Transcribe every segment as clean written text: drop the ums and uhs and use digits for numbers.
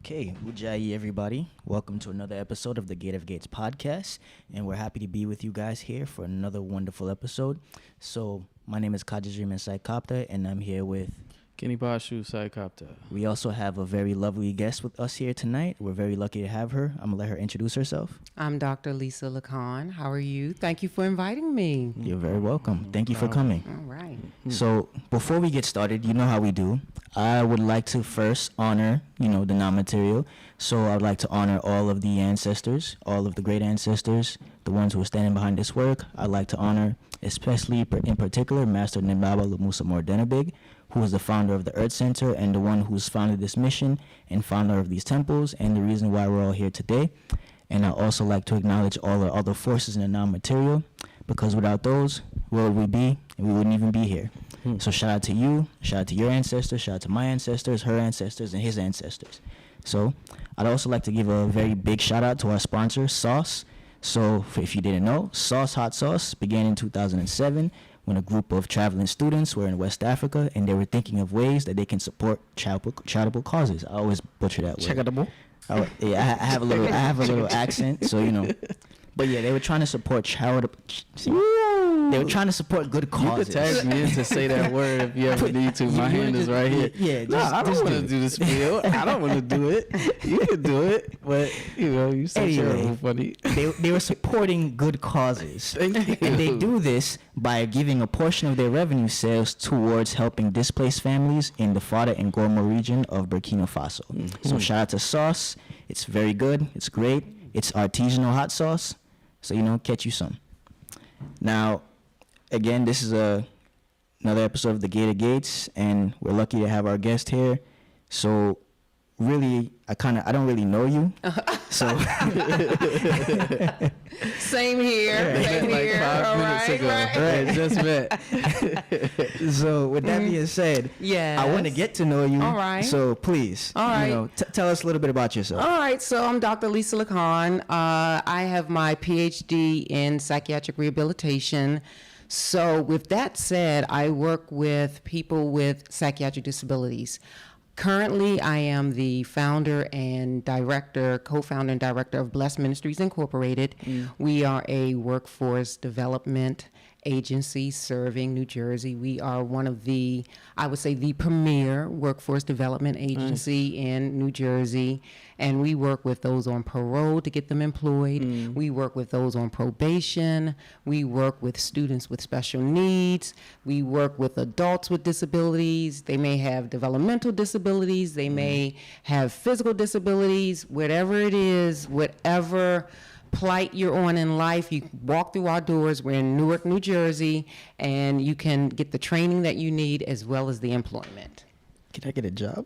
Okay, Ujjayi everybody. Welcome to another episode of the Gate of Gates podcast, and we're happy to be with you guys here for another wonderful episode. So, my name is Kajajriman Psychopter, and I'm here with Kenny Bashu Psychopter. We also have a very lovely guest with us here tonight. We're very lucky to have her. I'm gonna let her introduce herself. I'm Dr. Lisa Lacon. How are you? Thank you for inviting me. You're very welcome. Thank you for coming. All right. So before we get started, you know how we do. I would like to first honor, the non-material. So I'd like to honor all of the ancestors, all of the great ancestors, the ones who are standing behind this work. I'd like to honor, especially in particular, Master Nimbaba Lumusa Mordenabig, who is the founder of the Earth Center and the one who's founded this mission and founder of these temples and the reason why we're all here today. And I'd also like to acknowledge all the other forces in the non-material, because without those, where would we be? And we wouldn't even be here. So shout out to you, shout out to your ancestors, shout out to my ancestors, her ancestors, and his ancestors. So I'd also like to give a very big shout out to our sponsor, Sauce. So if you didn't know, Sauce Hot Sauce began in 2007 when a group of traveling students were in West Africa and they were thinking of ways that they can support charitable causes. I always butcher that word. Charitable? Yeah, I have a little accent, so But yeah, they were trying to support charitable. They were trying to support good causes. You could tag me in to say that word if you ever need to. My hand is right here. Yeah, I don't want to do the spiel. I don't want to do it. You can do it, but you so terrible funny. They were supporting good causes. Thank you. And they do this by giving a portion of their revenue sales towards helping displaced families in the Fada and Gormo region of Burkina Faso. Mm-hmm. So shout out to Sauce. It's very good. It's great. It's artisanal hot sauce. So, catch you some. Now, again, this is another episode of the Gate of Gates, and we're lucky to have our guest here. So, really, I don't really know you. So Same here. Same like here. 5 minutes ago. Right, just met. So, with that being said, yes. I want to get to know you. All right. So, please, all right. Tell us a little bit about yourself. All right. So I'm Dr. Lisa Lacon. I have my PhD in Psychiatric Rehabilitation. So with that said, I work with people with psychiatric disabilities. Currently, I am the founder and director, co-founder and director of Blessed Ministries Incorporated. We are a workforce development agency serving New Jersey. We are one of the, I would say, the premier workforce development agency in New Jersey. And we work with those on parole to get them employed. We work with those on probation. We work with students with special needs. We work with adults with disabilities. They may have developmental disabilities. They may have physical disabilities. Whatever it is, whatever plight you're on in life, you walk through our doors. We're in Newark, New Jersey, and you can get the training that you need as well as the employment. Can I get a job?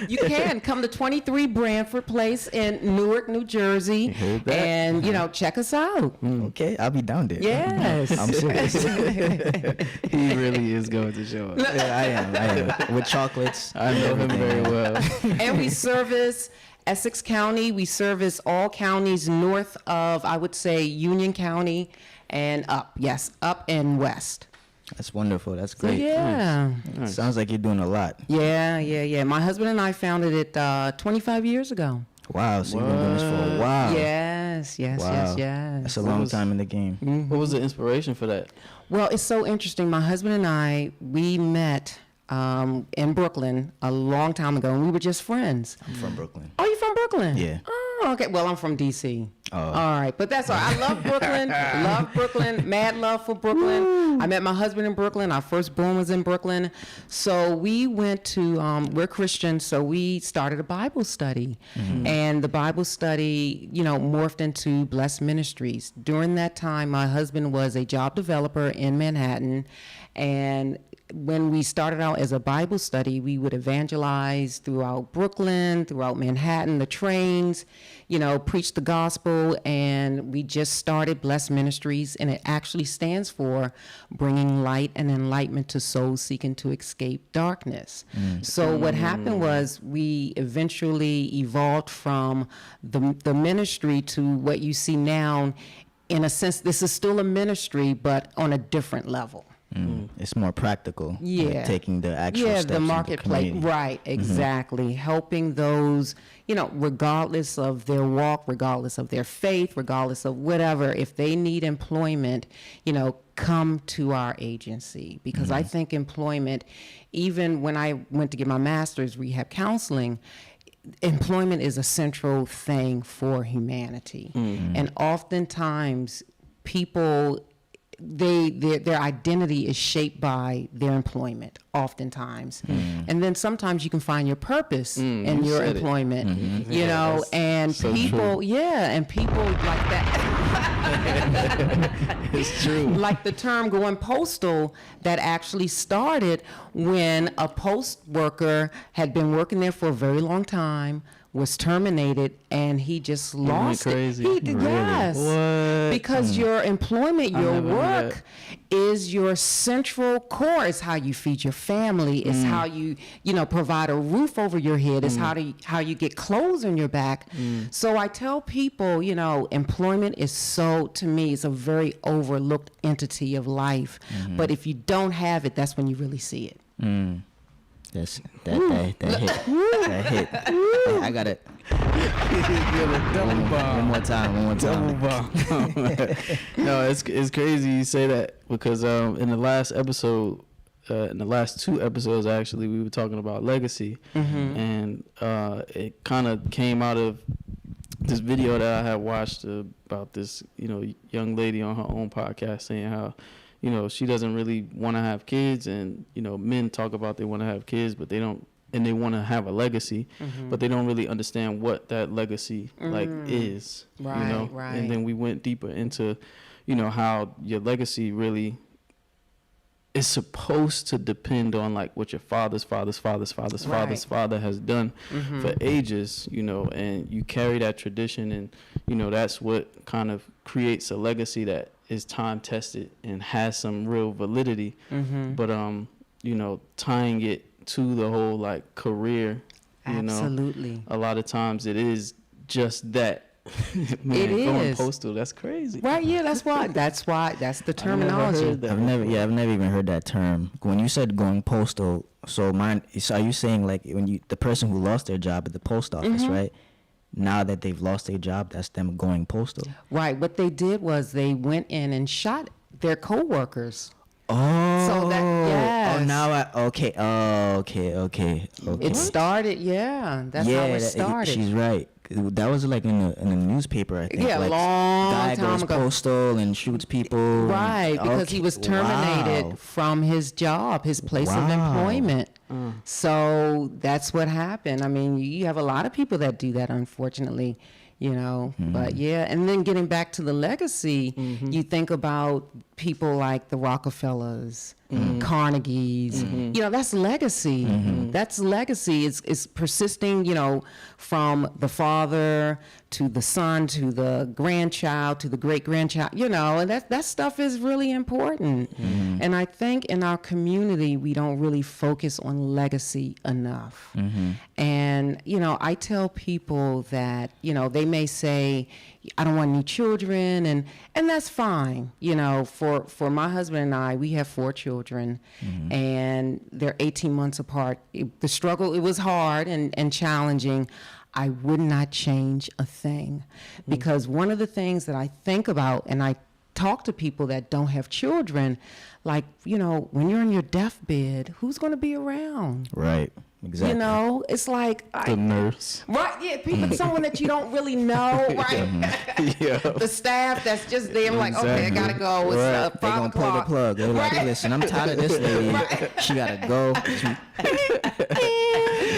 You can come to 23 Branford Place in Newark, New Jersey, and check us out. Okay, I'll be down there. Yes. I'm serious. He really is going to show up. Yeah, I am. With chocolates. I know him very well. And we service Essex County. We service all counties north of, I would say, Union County and up. Yes, up and west. That's wonderful. That's great. Yeah. Nice. Sounds like you're doing a lot. Yeah. My husband and I founded it 25 years ago. Wow. So you've been doing this for a while. Yes. Wow. That's a long time in the game. What was the inspiration for that? Well, it's so interesting. My husband and I, we met in Brooklyn a long time ago, and we were just friends. I'm from Brooklyn. Oh, you from Brooklyn? Yeah. Oh, okay. Well, I'm from D.C. Oh. All right. But that's all right. I love Brooklyn. Love Brooklyn. Mad love for Brooklyn. Woo. I met my husband in Brooklyn. Our firstborn was in Brooklyn. So we went to, we're Christians, so we started a Bible study. And the Bible study, morphed into Blessed Ministries. During that time, my husband was a job developer in Manhattan. And when we started out as a Bible study, we would evangelize throughout Brooklyn, throughout Manhattan, the trains, preach the gospel, and we just started Blessed Ministries, and it actually stands for bringing light and enlightenment to souls seeking to escape darkness. So what happened was we eventually evolved from the ministry to what you see now. In a sense, this is still a ministry, but on a different level. It's more practical. Yeah. Like taking the actual steps the in marketplace, community. right, exactly. Helping those, regardless of their walk, regardless of their faith, regardless of whatever, if they need employment, come to our agency. Because I think employment, even when I went to get my master's rehab counseling, employment is a central thing for humanity. And oftentimes people, their identity is shaped by their employment oftentimes. And then sometimes you can find your purpose in your employment, and so people, true. and people like that. It's true. Like the term going postal that actually started when a post worker had been working there for a very long time, was terminated, and he just lost crazy. it. Yes. What? Because your employment, your never knew work is your central core. It's how you feed your family. It's how you, provide a roof over your head. It's how you get clothes on your back. So I tell people, employment is to me, it's a very overlooked entity of life. But if you don't have it, that's when you really see it. That hit. That hit. Hey, I got it. Double bomb. One more time. Double bomb. No, it's crazy you say that, because in the last episode, in the last 2 episodes actually, we were talking about legacy, and it kind of came out of this video that I had watched about this young lady on her own podcast saying how she doesn't really want to have kids, and men talk about they want to have kids, but they don't, and they want to have a legacy, but they don't really understand what that legacy is. Right, right. And then we went deeper into how your legacy really is supposed to depend on like what your father's father has done for ages, and you carry that tradition, and that's what kind of creates a legacy that is time tested and has some real validity. But tying it to the whole like career, Absolutely. a lot of times it is just that. Man, It going is. postal, that's crazy. Right, yeah, that's the terminology. I've never even heard that term. When you said going postal, so are you saying like when the person who lost their job at the post office, right? Now that they've lost their job, that's them going postal. Right, what they did was they went in and shot their coworkers. Oh. So that, yes. Oh, now okay. Oh, okay. It started, that's how it started. She's right. That was like in a newspaper, I think. Yeah, like, long guy time goes ago. postal and shoots people. Right, because he was terminated Wow. from his job, his place of Wow. employment. So that's what happened. I mean, you have a lot of people that do that, unfortunately, But yeah, and then getting back to the legacy, you think about people like the Rockefellers, Carnegies. That's legacy. That's legacy. It's persisting, from the father to the son to the grandchild to the great grandchild. And that stuff is really important. And I think in our community we don't really focus on legacy enough. And I tell people that they may say, I don't want any children, and that's fine. For my husband and I, we have 4 children, and they're 18 months apart. The struggle, it was hard and challenging. I would not change a thing, because one of the things that I think about, and I talk to people that don't have children, like, when you're on your deathbed, who's going to be around? Right. Exactly. It's like The nurse. right, yeah, people, someone that you don't really know, right? Yeah. The staff that's just there, I'm like, okay, I gotta go. It's Right. They're 5 gonna pull the o'clock. plug. They're like, Right. listen, I'm tired of this lady. She gotta go.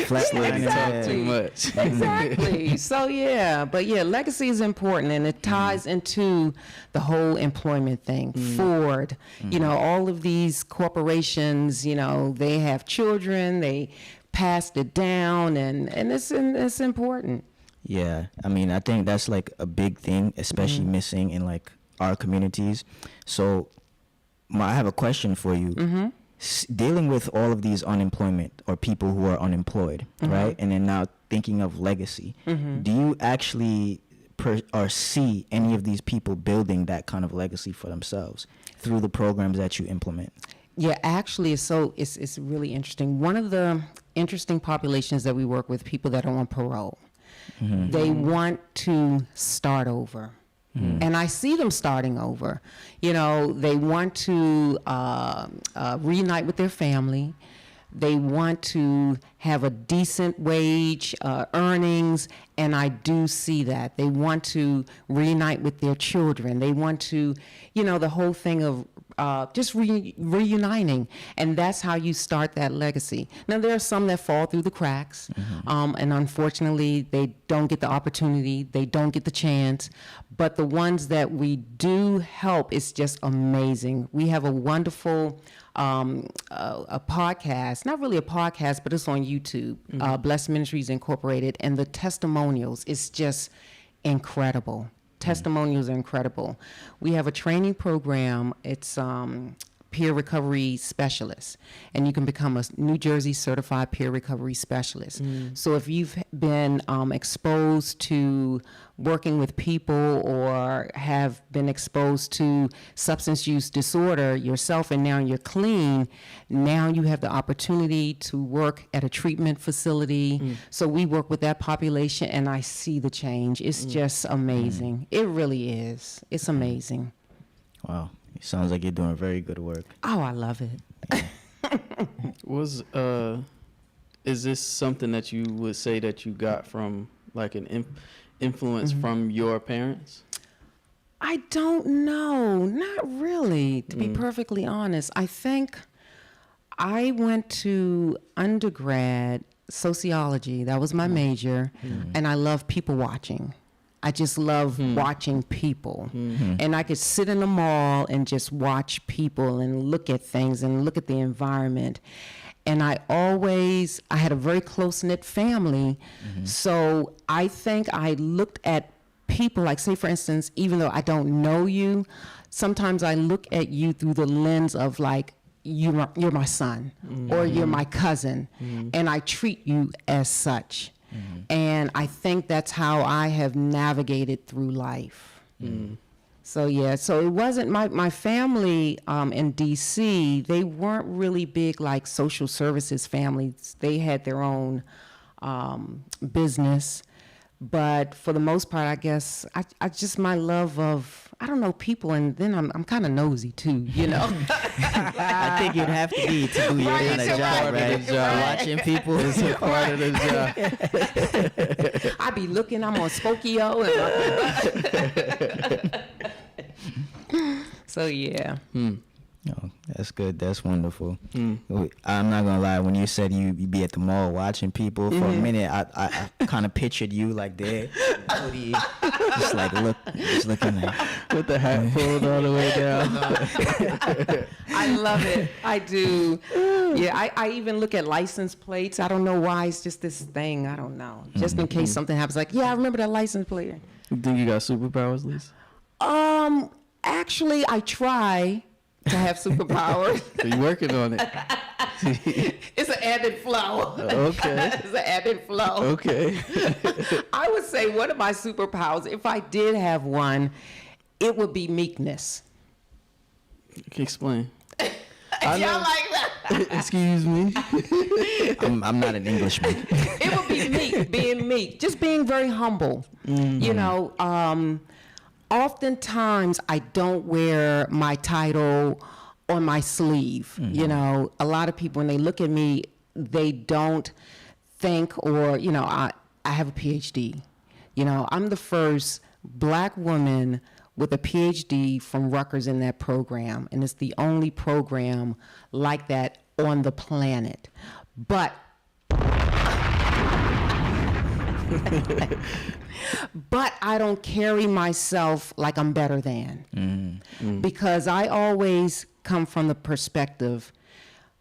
Flatlining his Talk head. too much. Exactly. So yeah, but yeah, legacy is important, and it ties into the whole employment thing. Ford, all of these corporations, they have children, they passed it down, and it's important. Yeah, I mean, I think that's like a big thing, especially missing in like our communities. So, I have a question for you. Dealing with all of these unemployment or people who are unemployed, right? And then now thinking of legacy, do you actually or see any of these people building that kind of legacy for themselves through the programs that you implement? Yeah, actually, it's really interesting. One of the interesting populations that we work with, people that are on parole, they want to start over. And I see them starting over. You know, they want to reunite with their family. They want to have a decent wage, earnings, and I do see that. They want to reunite with their children. They want to, you know, the whole thing of just reuniting, and that's how you start that legacy. Now, there are some that fall through the cracks, and unfortunately, they don't get the opportunity, they don't get the chance, but the ones that we do help, it's just amazing. We have a wonderful a podcast, not really a podcast, but it's on YouTube, Blessed Ministries Incorporated, and the testimonials is just incredible. Testimonials are incredible. We have a training program. It's peer recovery specialist, and you can become a New Jersey certified peer recovery specialist. So if you've been exposed to working with people or have been exposed to substance use disorder yourself and now you're clean, now you have the opportunity to work at a treatment facility. So we work with that population, and I see the change. It's just amazing. It really is. It's amazing. Wow. It sounds like you're doing very good work. Oh, I love it. Is this something that you would say that you got from like an influence from your parents? I don't know. Not really, to be perfectly honest. I think I went to undergrad sociology. That was my major. And I love people watching. I just love watching people. And I could sit in the mall and just watch people and look at things and look at the environment. And I had a very close-knit family. So I think I looked at people, like say for instance, even though I don't know you, sometimes I look at you through the lens of like, you're my son or you're my cousin, and I treat you as such. And I think that's how I have navigated through life. So yeah, so it wasn't my family in DC, they weren't really big like social services families. They had their own business. But for the most part, I guess I just my love of, I don't know, people, and then I'm kind of nosy too, you know. I think you'd have to be to do your Right, kind of right, job, right? right. Watching people is It's a part of the job. I be looking, I'm on Spokio. And so yeah. Oh, that's good. That's wonderful. I'm not gonna lie. When you said you be at the mall watching people for a minute, I kind of pictured you like there, hoodie, just looking at. With the hat pulled all the way down. I love it. I do. Yeah, I even look at license plates. I don't know why. It's just this thing. I don't know. Just in case something happens. Like, yeah, I remember that license plate. You think you got superpowers, Lisa? Actually, I try to have superpowers. So you working on it? It's an added flow. Okay. It's an added flow. Okay. I would say one of my superpowers, if I did have one, it would be meekness. Can you explain? Y'all like that? Excuse me. I'm not an Englishman. It would be meek, being meek, just being very humble. You know, oftentimes I don't wear my title on my sleeve. You know, a lot of people, when they look at me, they don't think, or, you know, I have a PhD. You know, I'm the first Black woman with a PhD from Rutgers in that program, and it's the only program like that on the planet. But I don't carry myself like I'm better than, because I always come from the perspective,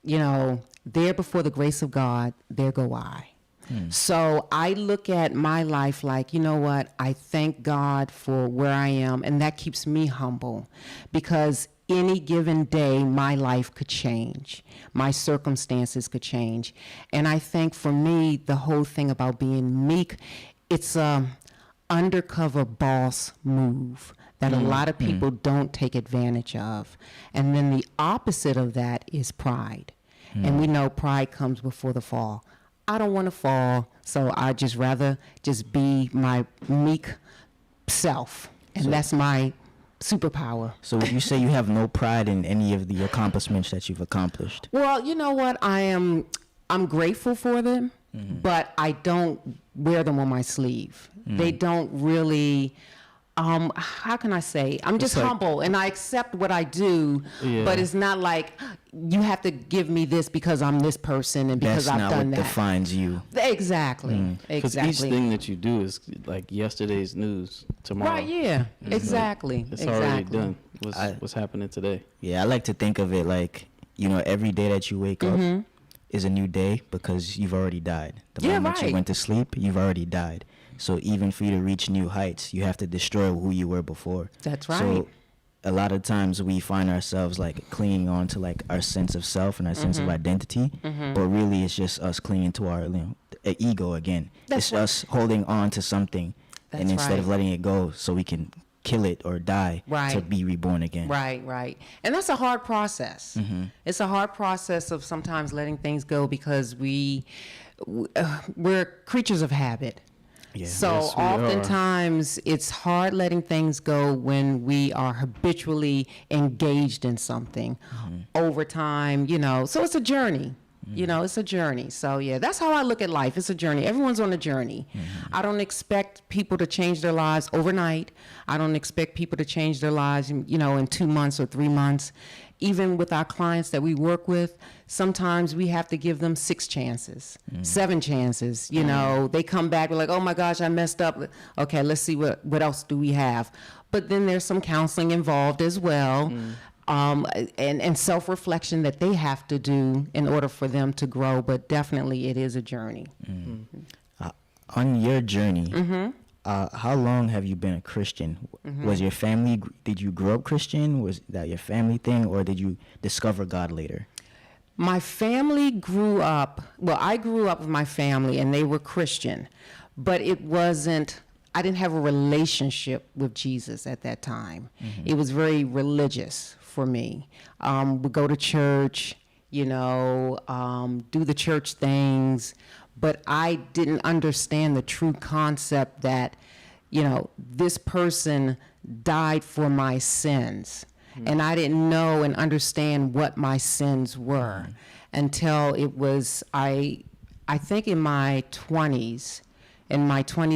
you know, there before the grace of God, there go I. So I look at my life like, you know what, I thank God for where I am, and that keeps me humble, because any given day my life could change, my circumstances could change. And I think for me, the whole thing about being meek, it's a undercover boss move. that a lot of people don't take advantage of. And then the opposite of that is pride. And we know pride comes before the fall. I don't want to fall, so I just rather just be my meek self. And that's my superpower. So would you say you have no pride in any of the accomplishments that you've accomplished? Well, you know what? I'm grateful for them, but I don't wear them on my sleeve. They don't really, how can I say? I'm just like- humble and I accept what I do, Yeah. but it's not like you have to give me this because I'm this person and because That's I've not done what that. defines you. Exactly. Because Exactly. each thing that you do is like yesterday's news tomorrow. Right, yeah. Exactly. It's exactly. already done. I- What's happening today? Yeah, I like to think of it like, every day that you wake up is a new day because you've already died. The Yeah, moment you right. went to sleep, you've already died. So even for you to reach new heights, you have to destroy who you were before. That's right. So a lot of times we find ourselves like clinging on to like our sense of self and our sense of identity, but really it's just us clinging to our ego again. That's it's right. us holding on to something, That's and instead of right. letting it go, so we can kill it or die to Right. be reborn again. Right, right. And that's a hard process. It's a hard process of sometimes letting things go because we're creatures of habit. Yeah. So Yes, we are. oftentimes it's hard letting things go when we are habitually engaged in something over time, so it's a journey. It's a journey. So yeah, that's how I look at life. It's a journey. Everyone's on a journey. I don't expect people to change their lives overnight. I don't expect people to change their lives, in 2 months or 3 months. Even with our clients that we work with, sometimes we have to give them 6 chances, 7 chances. They come back, we're like, oh my gosh, I messed up. Okay, let's see what else do we have. But then there's some counseling involved as well. And self-reflection that they have to do in order for them to grow, but definitely it is a journey. On your journey, how long have you been a Christian? Was your family, did you grow up Christian? Was that your family thing, or did you discover God later? My family grew up, I grew up with my family and they were Christian, but I didn't have a relationship with Jesus at that time. It was very religious for me. We go to church, do the church things, but I didn't understand the true concept that, this person died for my sins. And I didn't know and understand what my sins were until it was, I think in my 20s,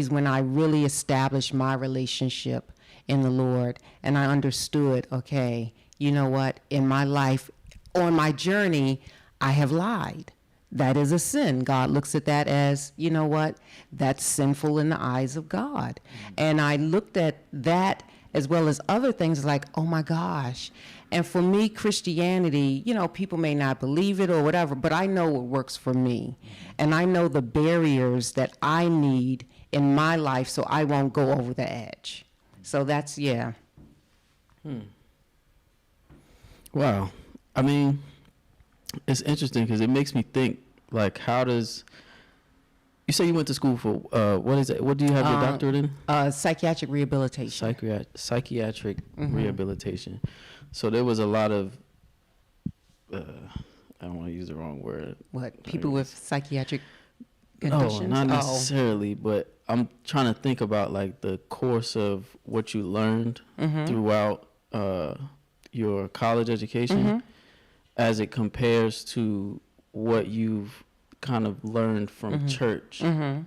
when I really established my relationship in the Lord, and I understood, okay, you know what, in my life, on my journey, I have lied. That is a sin. God looks at that as, you know what, that's sinful in the eyes of God. And I looked at that as well as other things like, oh my gosh. And for me, Christianity, people may not believe it or whatever, but I know what works for me. And I know the barriers that I need in my life so I won't go over the edge. So that's, yeah. Wow. I mean, it's interesting because it makes me think, like, how does... You say you went to school for, what is it? What do you have your doctorate in? Psychiatric Rehabilitation. Psychiatric Rehabilitation. So there was a lot of, I don't want to use the wrong word. What, people with psychiatric conditions? No, not necessarily, but I'm trying to think about like the course of what you learned throughout your college education as it compares to what you've kind of learned from church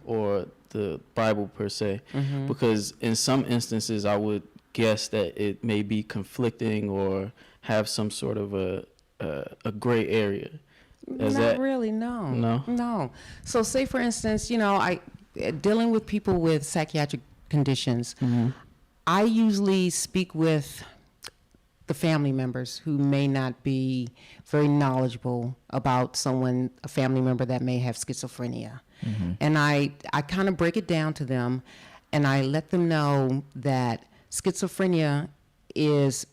or the Bible per se, because in some instances I would guess that it may be conflicting or have some sort of a gray area. Not really, no. No. So say, for instance, I dealing with people with psychiatric conditions, I usually speak with the family members who may not be very knowledgeable about a family member that may have schizophrenia. And I kind of break it down to them, and I let them know that schizophrenia is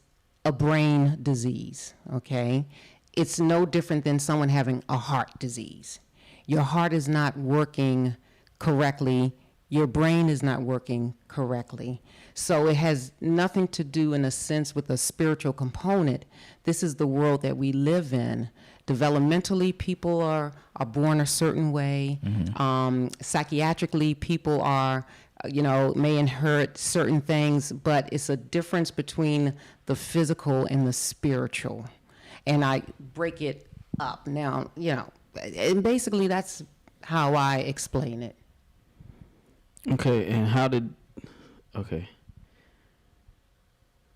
a brain disease, okay? It's no different than someone having a heart disease. Your heart is not working correctly your brain is not working correctly. So it has nothing to do, in a sense, with a spiritual component. This is the world that we live in. Developmentally, people are born a certain way. Psychiatrically, people are, may inherit certain things, but it's a difference between the physical and the spiritual. And I break it up now, and basically that's how I explain it. Okay, and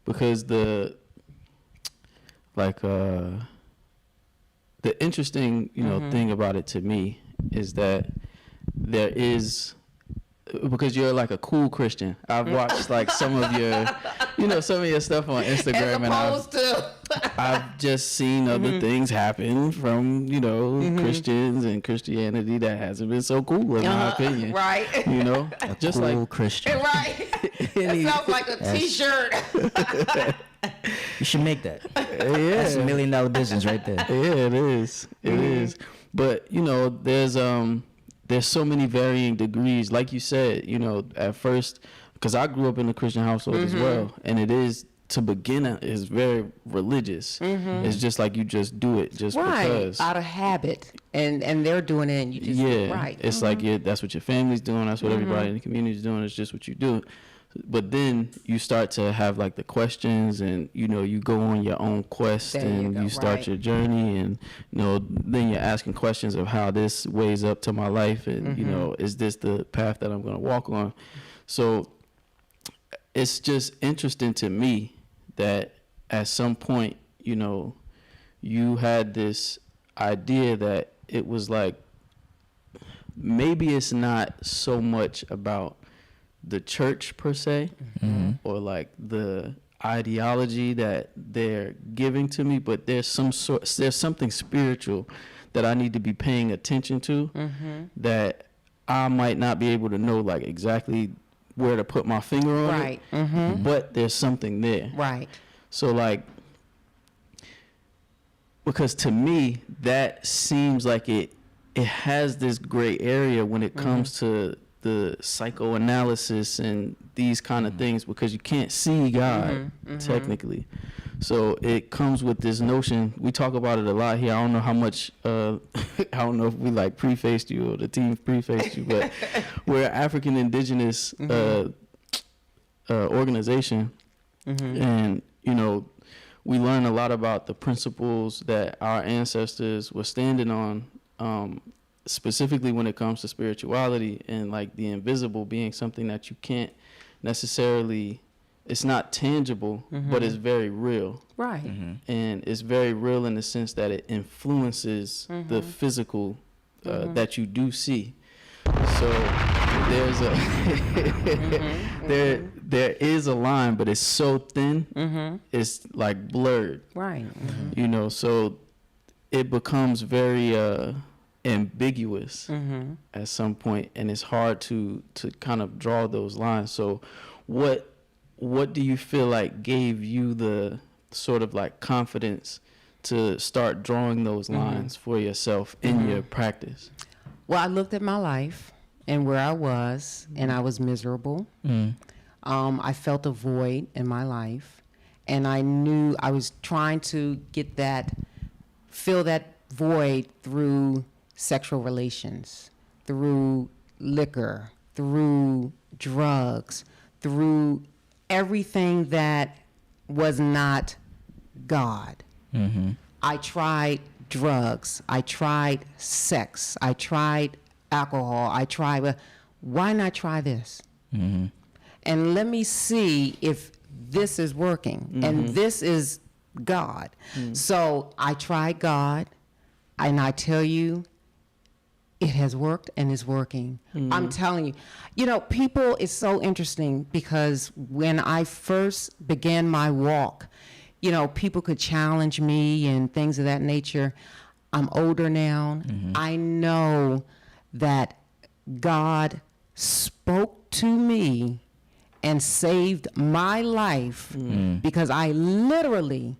because the interesting, thing about it to me is that there is, because you're like a cool Christian. I've watched like some of your stuff on Instagram, and I've just seen other things happen from, Christians and Christianity that hasn't been so cool in my opinion. Right. A just cool like Christian. Right. That sounds like a t-shirt. You should make that. Yeah. That's $1 million business right there. Yeah, it is. It is. But, there's so many varying degrees. Like you said, at first, because I grew up in a Christian household as well, and it is, to begin, is very religious. It's just like you just do it just because. Out of habit, and they're doing it, and you just right. It's like that's what your family's doing. That's what everybody in the community is doing. It's just what you do. But then you start to have like the questions, and you go on your own quest, and you start your journey, and then you're asking questions of how this weighs up to my life, and is this the path that I'm going to walk on? So it's just interesting to me that at some point, you had this idea that it was like, maybe it's not so much about the church per se, or like the ideology that they're giving to me, but there's something spiritual that I need to be paying attention to, that I might not be able to know like exactly where to put my finger on it, but there's something there. Right. So like, because to me that seems like it has this gray area when it comes to the psychoanalysis and these kind of things, because you can't see God technically. So it comes with this notion. We talk about it a lot here. I don't know how much, I don't know if we like prefaced you or the team prefaced you, but we're an African indigenous organization. And, we learn a lot about the principles that our ancestors were standing on, specifically when it comes to spirituality, and like the invisible being something that you can't necessarily, it's not tangible, but it's very real. Right. And it's very real in the sense that it influences the physical that you do see. So there's there is a line, but it's so thin, it's like blurred. Right. So it becomes very ambiguous at some point, and it's hard to kind of draw those lines. So what do you feel like gave you the sort of like confidence to start drawing those lines for yourself in your practice? Well, I looked at my life and where I was, and I was miserable. I felt a void in my life, and I knew I was trying to fill that void through sexual relations, through liquor, through drugs, through everything that was not God. I tried drugs, I tried sex, I tried alcohol, why not try this? And let me see if this is working, and this is God. So I tried God, and I tell you, it has worked and is working. I'm telling you. People, it's so interesting, because when I first began my walk, people could challenge me and things of that nature. I'm older now. I know that God spoke to me and saved my life, because I literally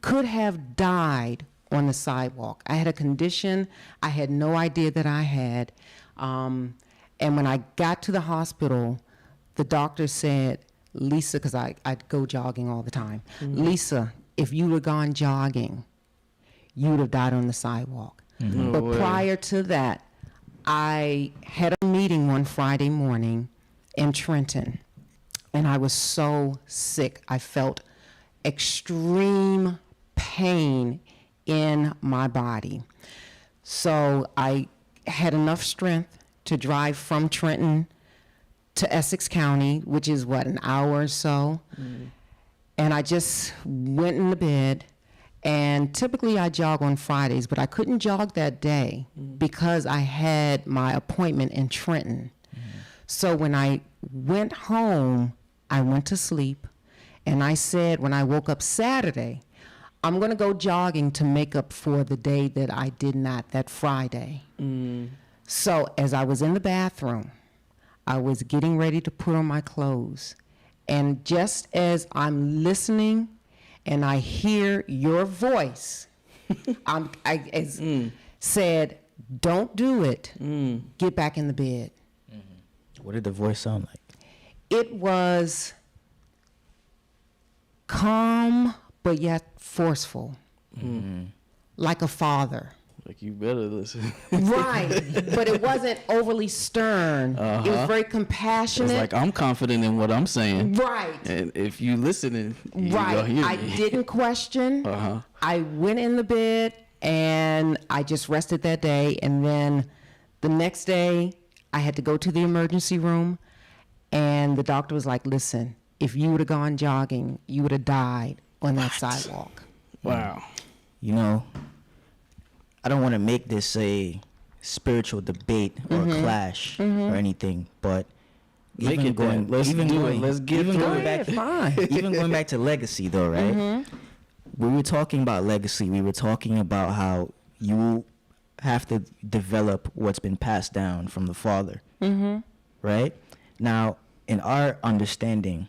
could have died on the sidewalk. I had a condition I had no idea that I had, and And when I got to the hospital, the doctor said, Lisa, because I'd go jogging all the time. Lisa, if you would have gone jogging, you would have died on the sidewalk. No But way. prior to that, I had a meeting one Friday morning in Trenton, and I was so sick. I felt extreme pain in my body. So I had enough strength to drive from Trenton to Essex County, which is what, an hour or so. And I just went in the bed. And typically I jog on Fridays, but I couldn't jog that day because I had my appointment in Trenton. So when I went home, I went to sleep, and I said when I woke up Saturday, I'm gonna go jogging to make up for the day that I did not, that Friday. So as I was in the bathroom, I was getting ready to put on my clothes, and just as I'm listening and I hear your voice, said, don't do it, get back in the bed. What did the voice sound like? It was calm, but yet forceful, like a father. Like, you better listen. Right, but it wasn't overly stern. It was very compassionate. It's like, I'm confident in what I'm saying. Right. And if you listening, you Right. gonna hear I me. didn't question. I went in the bed and I just rested that day. And then the next day, I had to go to the emergency room, and the doctor was like, listen, if you would have gone jogging, you would have died on that sidewalk. Wow. You know, I don't want to make this a spiritual debate or clash or anything, but Make it then. Let's do it. Let's get even through going it. back, Fine. even going back to legacy though, right? We were talking about legacy. We were talking about how you have to develop what's been passed down from the father, right? Now, in our understanding,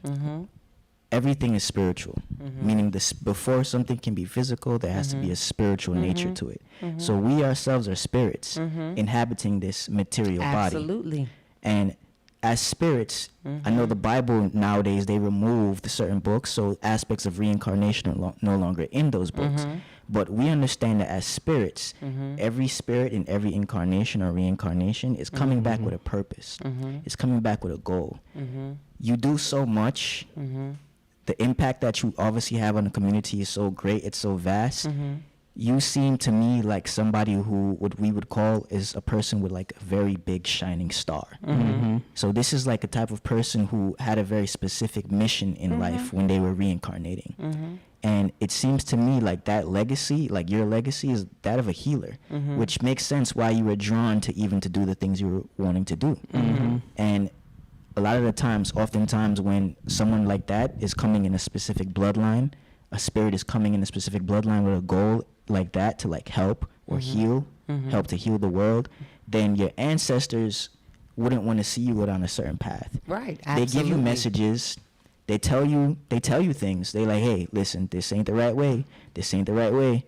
everything is spiritual, meaning this before something can be physical, there has to be a spiritual nature to it. So we ourselves are spirits inhabiting this material body. Absolutely. And as spirits, I know the Bible nowadays, they removed certain books, so aspects of reincarnation are no longer in those books. But we understand that as spirits, every spirit in every incarnation or reincarnation is coming back with a purpose. It's coming back with a goal. You do so much. The impact that you obviously have on the community is so great. It's so vast. You seem to me like somebody who what we would call is a person with like a very big shining star. So this is like a type of person who had a very specific mission in life when they were reincarnating. And it seems to me like that legacy, like your legacy, is that of a healer, which makes sense why you were drawn to even to do the things you were wanting to do. And a lot of the times, oftentimes when someone like that is coming in a specific bloodline, a spirit is coming in a specific bloodline with a goal like that to like help or heal, help to heal the world, then your ancestors wouldn't want to see you go down a certain path. Right. They give you Absolutely. messages. They tell you things. They like, hey, listen, this ain't the right way. This ain't the right way.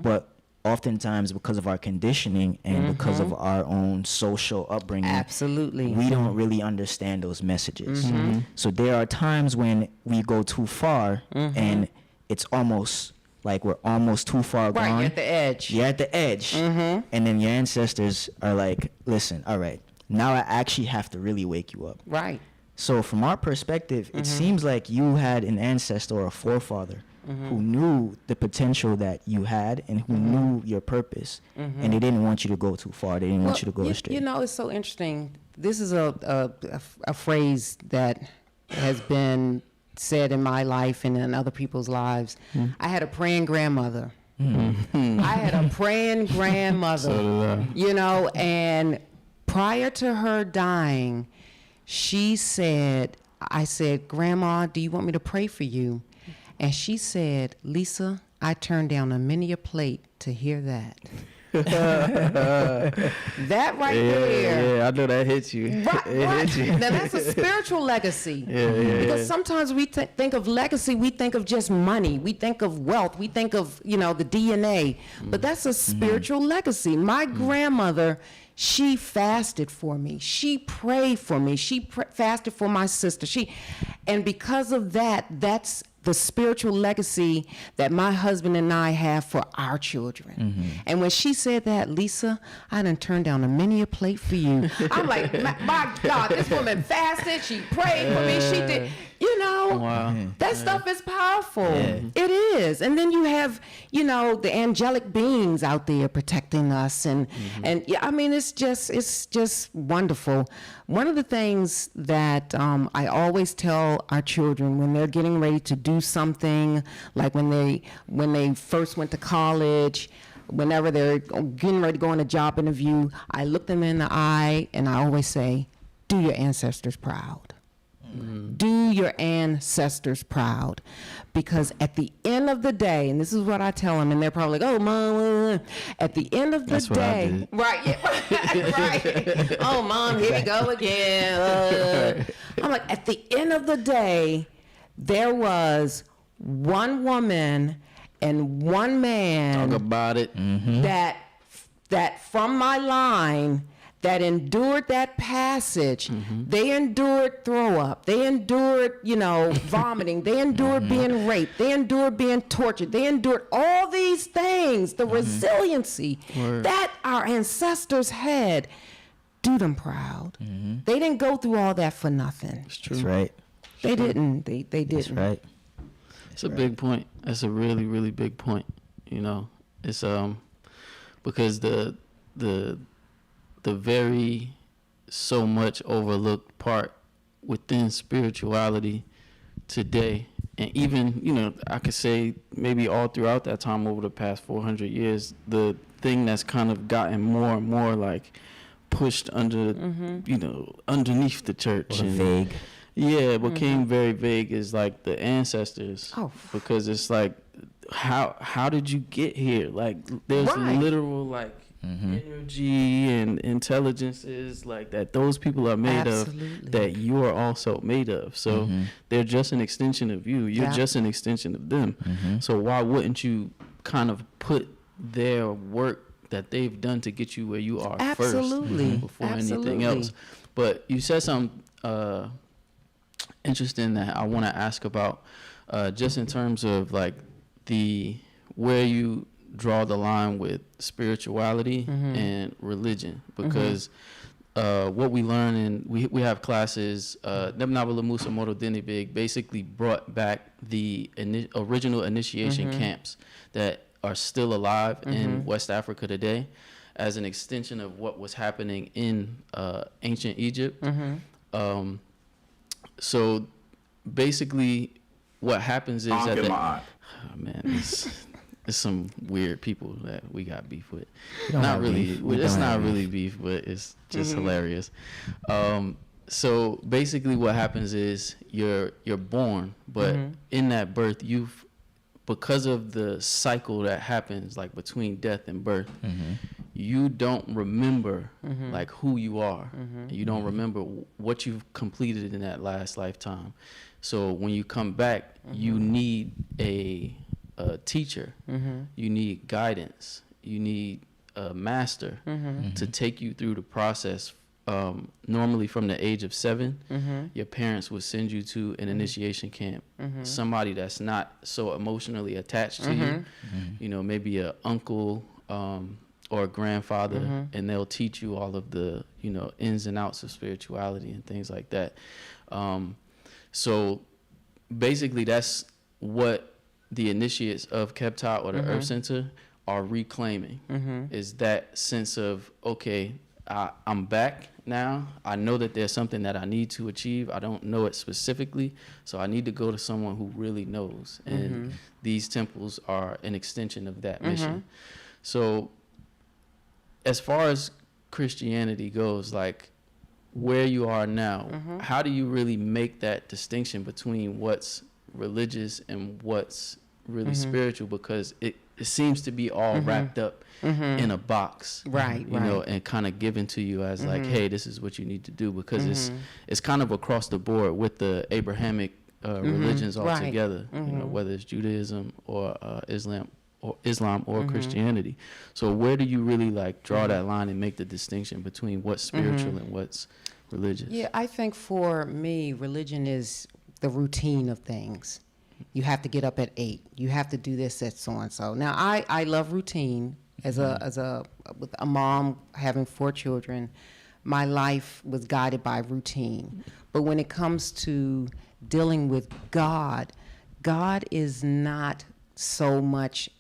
But oftentimes, because of our conditioning and because of our own social upbringing, Absolutely. we don't really understand those messages. So there are times when we go too far and it's almost like we're almost too far Right, gone. you're at the edge. You're at the edge. And then your ancestors are like, listen, all right, now I actually have to really wake you up. Right. So from our perspective, it seems like you had an ancestor or a forefather who knew the potential that you had and who knew your purpose, and they didn't want you to go too far. They didn't want you to go astray. You know, it's so interesting. This is a phrase that has been said in my life and in other people's lives. I had a praying grandmother. I had a praying grandmother. So did I. You know, and prior to her dying, she said, I said, Grandma, do you want me to pray for you? And she said, Lisa, I turned down a many a plate to hear that. That right there. Yeah, I know that hits you. Right, It right. hits you. Now that's a spiritual legacy. Because sometimes we think of legacy, we think of just money, we think of wealth, we think of the DNA. But that's a spiritual legacy. My grandmother, she fasted for me. She prayed for me. She fasted for my sister. And because of that, that's the spiritual legacy that my husband and I have for our children. And when she said that, Lisa, I done turned down a many a plate for you. I'm like, my God, this woman fasted. She prayed for me. She did. Wow. That stuff is powerful. It is. And then you have, the angelic beings out there protecting us. And yeah, I mean, it's just wonderful. One of the things that I always tell our children when they're getting ready to do something, like when they first went to college, whenever they're getting ready to go on a job interview, I look them in the eye and I always say, do your ancestors proud. Do your ancestors proud, because at the end of the day, and this is what I tell them, and they're probably like, "Oh, Mom," at the end of the That's what I day, did. right? Yeah, right. Oh, Mom, here we go again. I'm like, at the end of the day, there was one woman and one man Talk about it. that from my line that endured that passage. They endured throw up. They endured, vomiting. They endured being raped. They endured being tortured. They endured all these things, the resiliency that our ancestors had. Do them proud. They didn't go through all that for nothing. It's true. That's right. They didn't. They didn't. That's right. It's a big point. That's a really, really big point. It's because the very so much overlooked part within spirituality today, and even I could say maybe all throughout that time over the past 400 years, the thing that's kind of gotten more and more like pushed under underneath the church Or and vague. yeah, it became very vague is like the ancestors. Oh. Because it's like how did you get here? Like there's Right. literal like energy and intelligences like that those people are made Absolutely. of that you are also made of. So they're just an extension of you. You're Yeah. just an extension of them. So why wouldn't you kind of put their work that they've done to get you where you are Absolutely. first before anything Absolutely. else? But you said something interesting that I want to ask about, just in terms of like where you draw the line with spirituality and religion, because what we learn in we have classes, Nebnabala Musa Moto Dinibig basically brought back the original initiation camps that are still alive in West Africa today as an extension of what was happening in ancient Egypt. So basically what happens is that it's some weird people that we got beef with. don't Not have really. beef. We It's don't not have really beef, but it's just hilarious. So basically what happens is you're born, but in that birth because of the cycle that happens like between death and birth, you don't remember like who you are. You don't remember what you've completed in that last lifetime. So when you come back, you need a teacher. You need guidance. You need a master to take you through the process. Normally from the age of 7, your parents would send you to an initiation camp. Somebody that's not so emotionally attached to you, maybe a uncle or a grandfather, and they'll teach you all of the ins and outs of spirituality and things like that. So basically that's what the initiates of Keptot or the Earth Center are reclaiming, is that sense of, okay, I'm back now. I know that there's something that I need to achieve. I don't know it specifically, so I need to go to someone who really knows. And these temples are an extension of that mission. So as far as Christianity goes, like where you are now, how do you really make that distinction between what's religious and what's really spiritual? Because it seems to be all wrapped up in a box, Right, you know, and kind of given to you as like, hey, this is what you need to do, because it's kind of across the board with the Abrahamic religions altogether, you know, whether it's Judaism or Islam or Christianity. So where do you really like draw that line and make the distinction between what's spiritual and what's religious? Yeah, I think for me, religion is the routine of things. You have to get up at 8. You have to do this at so and so. Now, I love routine. With a mom having 4 children, my life was guided by routine. But when it comes to dealing with God, God is not so much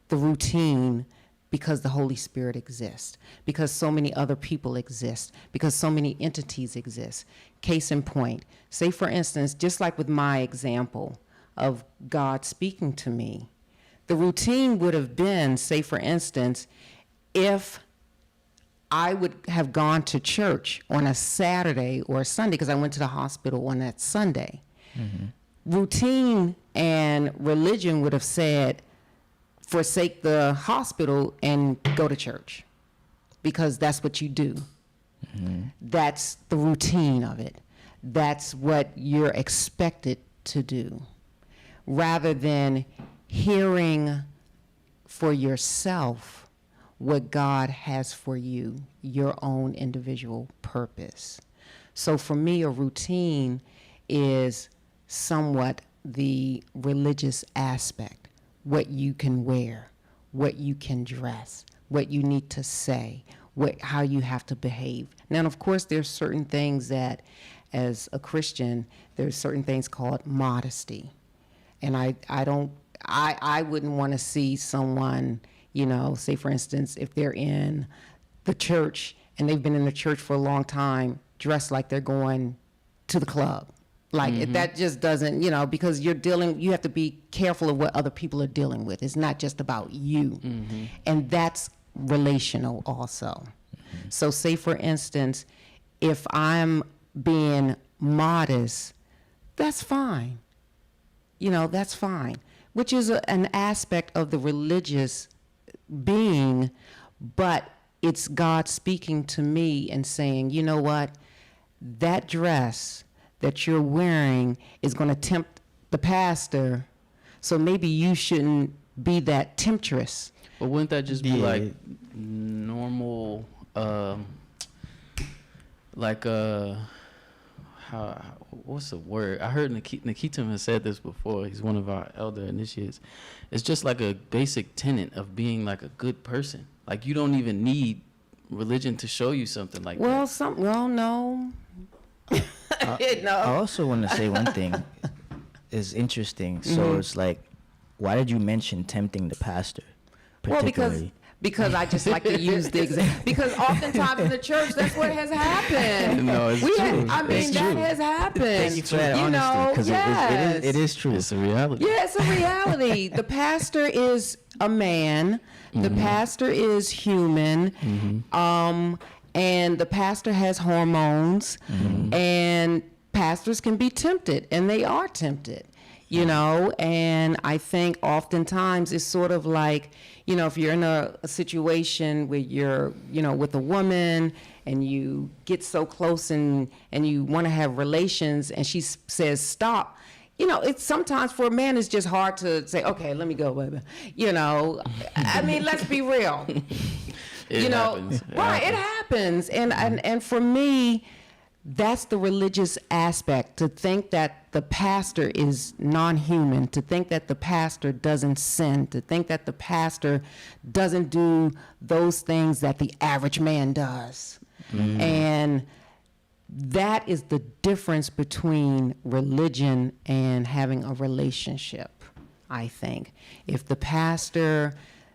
the routine, because the Holy Spirit exists, because so many other people exist, because so many entities exist. Case in point, say for instance, just like with my example of God speaking to me, the routine would have been, say for instance, if I would have gone to church on a Saturday or a Sunday, because I went to the hospital on that Sunday. Routine and religion would have said, forsake the hospital and go to church, because that's what you do. That's the routine of it. That's what you're expected to do, rather than hearing for yourself what God has for you, your own individual purpose. So for me, a routine is somewhat the religious aspect. What you can wear, what you can dress, what you need to say, how you have to behave. Now, of course, there's certain things that, as a Christian, there's certain things called modesty. And I wouldn't want to see someone, you know, say for instance, if they're in the church and they've been in the church for a long time, dressed like they're going to the club. Like that just doesn't, you know, because you have to be careful of what other people are dealing with. It's not just about you. And that's relational also. So say for instance, if I'm being modest, that's fine. You know, that's fine, which is an aspect of the religious being, but it's God speaking to me and saying, you know what, that dress that you're wearing is going to tempt the pastor, so maybe you shouldn't be that temptress. But wouldn't that just be like normal, what's the word? I heard Nikita has said this before. He's one of our elder initiates. It's just like a basic tenet of being like a good person. Like you don't even need religion to show you something like that. No. I also want to say one thing is interesting. So it's like, why did you mention tempting the pastor particularly? Well, because I just like to use the example. Because oftentimes in the church, that's what has happened. No, it's true. That has happened. Thank you for that honesty, because it is true. It's a reality. Yeah, it's a reality. The pastor is a man. The pastor is human. And the pastor has hormones. And pastors can be tempted, and they are tempted. You know, and I think oftentimes it's sort of like, you know, if you're in a situation where you're, you know, with a woman and you get so close and you want to have relations and she says stop, you know, it's sometimes for a man it's just hard to say, okay, let me go, baby. You know, I mean, let's be real. It happens. It happens. And for me, that's the religious aspect, to think that the pastor is non-human, to think that the pastor doesn't sin, to think that the pastor doesn't do those things that the average man does. And that is the difference between religion and having a relationship, I think. If the pastor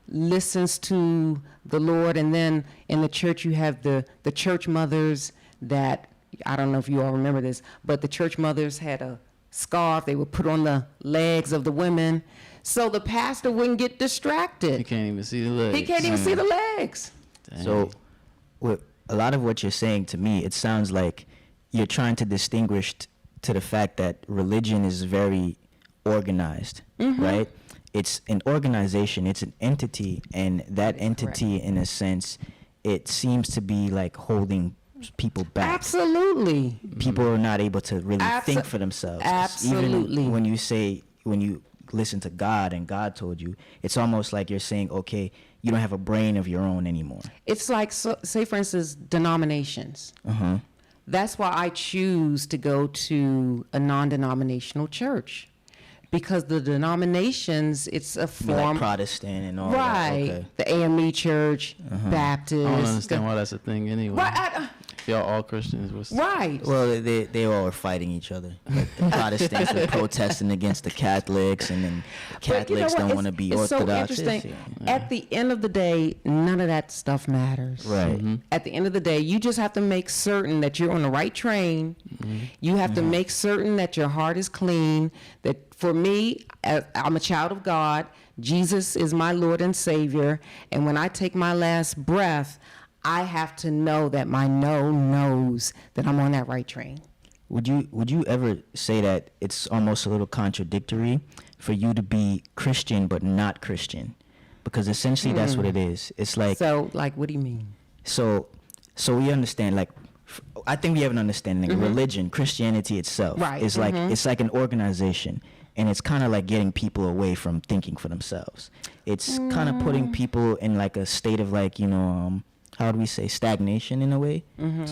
listens to the Lord, and then in the church you have the church mothers that, I don't know if you all remember this, but the church mothers had a scarf they would put on the legs of the women so the pastor wouldn't get distracted. You can't even see the legs. He can't even see the legs. Dang. So, with a lot of what you're saying to me, it sounds like you're trying to distinguish to the fact that religion is very organized, right? it's an organization, it's an entity, and that entity, in a sense, it seems to be like holding people back. Absolutely. People are not able to really think for themselves. 'Cause Absolutely. even when you listen to God and God told you, it's almost like you're saying, okay, you don't have a brain of your own anymore. It's like, so, say for instance, denominations. That's why I choose to go to a non-denominational church, because the denominations, it's a Be like form, Protestant and all right? that. Okay. The AME Church, Baptist. I don't understand why that's a thing anyway. Right. Y'all all Christians. Right. Well, they all were fighting each other. Like the Protestants were protesting against the Catholics, and then the But you know Catholics what? don't It's- want to be it's Orthodox. so interesting. At the end of the day, none of that stuff matters. Right. At the end of the day, you just have to make certain that you're on the right train. You have to make certain that your heart is clean. That for me, I'm a child of God. Jesus is my Lord and Savior. And when I take my last breath, I have to know that my knows that I'm on that right train. Would you ever say that it's almost a little contradictory for you to be Christian but not Christian? Because essentially that's what it is. It's like, So, like, what do you mean? so we understand, like, I think we have an understanding. Like religion, Christianity itself, Right, is like it's like an organization, and it's kind of like getting people away from thinking for themselves. It's kind of putting people in like a state of like, how do we say, stagnation in a way,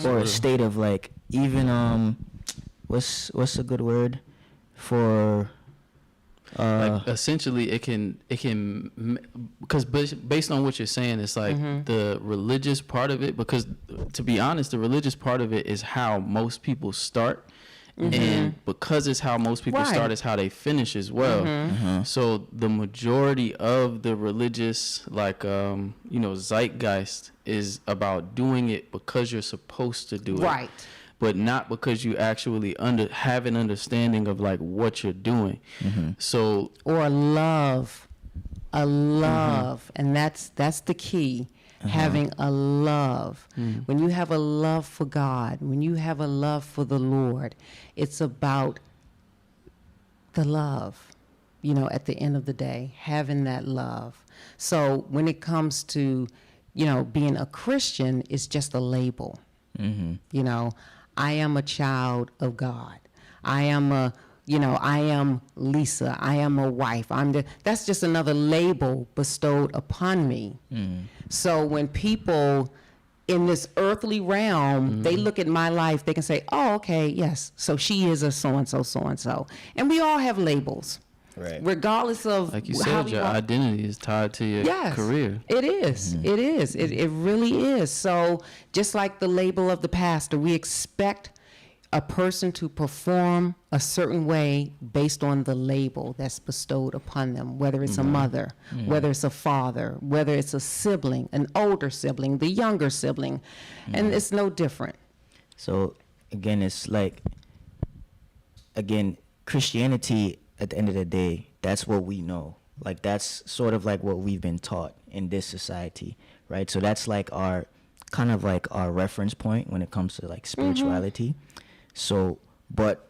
or a state of like even what's a good word for like essentially it can because based on what you're saying, it's like the religious part of it, because to be honest, the religious part of it is how most people start, and because it's how most people Right. start, it's how they finish as well. So the majority of the religious zeitgeist is about doing it because you're supposed to do it, Right. but not because you actually have an understanding of like what you're doing. So Or a love, and that's the key. Having a love. When you have a love for God, when you have a love for the Lord, it's about the love, at the end of the day, having that love. So when it comes to, being a Christian, it's just a label. I am a child of God. I am Lisa. I am a wife. That's just another label bestowed upon me. So when people in this earthly realm, they look at my life, they can say, oh, okay, yes, so she is a so-and-so, so-and-so. And we all have labels. Right. Regardless of like you how said, we your want. identity is tied to your Yes, career. it is. It is. It really is. So just like the label of the pastor, we expect a person to perform a certain way based on the label that's bestowed upon them, whether it's a mother, whether it's a father, whether it's a sibling, an older sibling, the younger sibling, and it's no different. So again, it's like, Christianity at the end of the day, that's what we know. Like that's sort of like what we've been taught in this society, right? So that's like our kind of like our reference point when it comes to like spirituality. So, but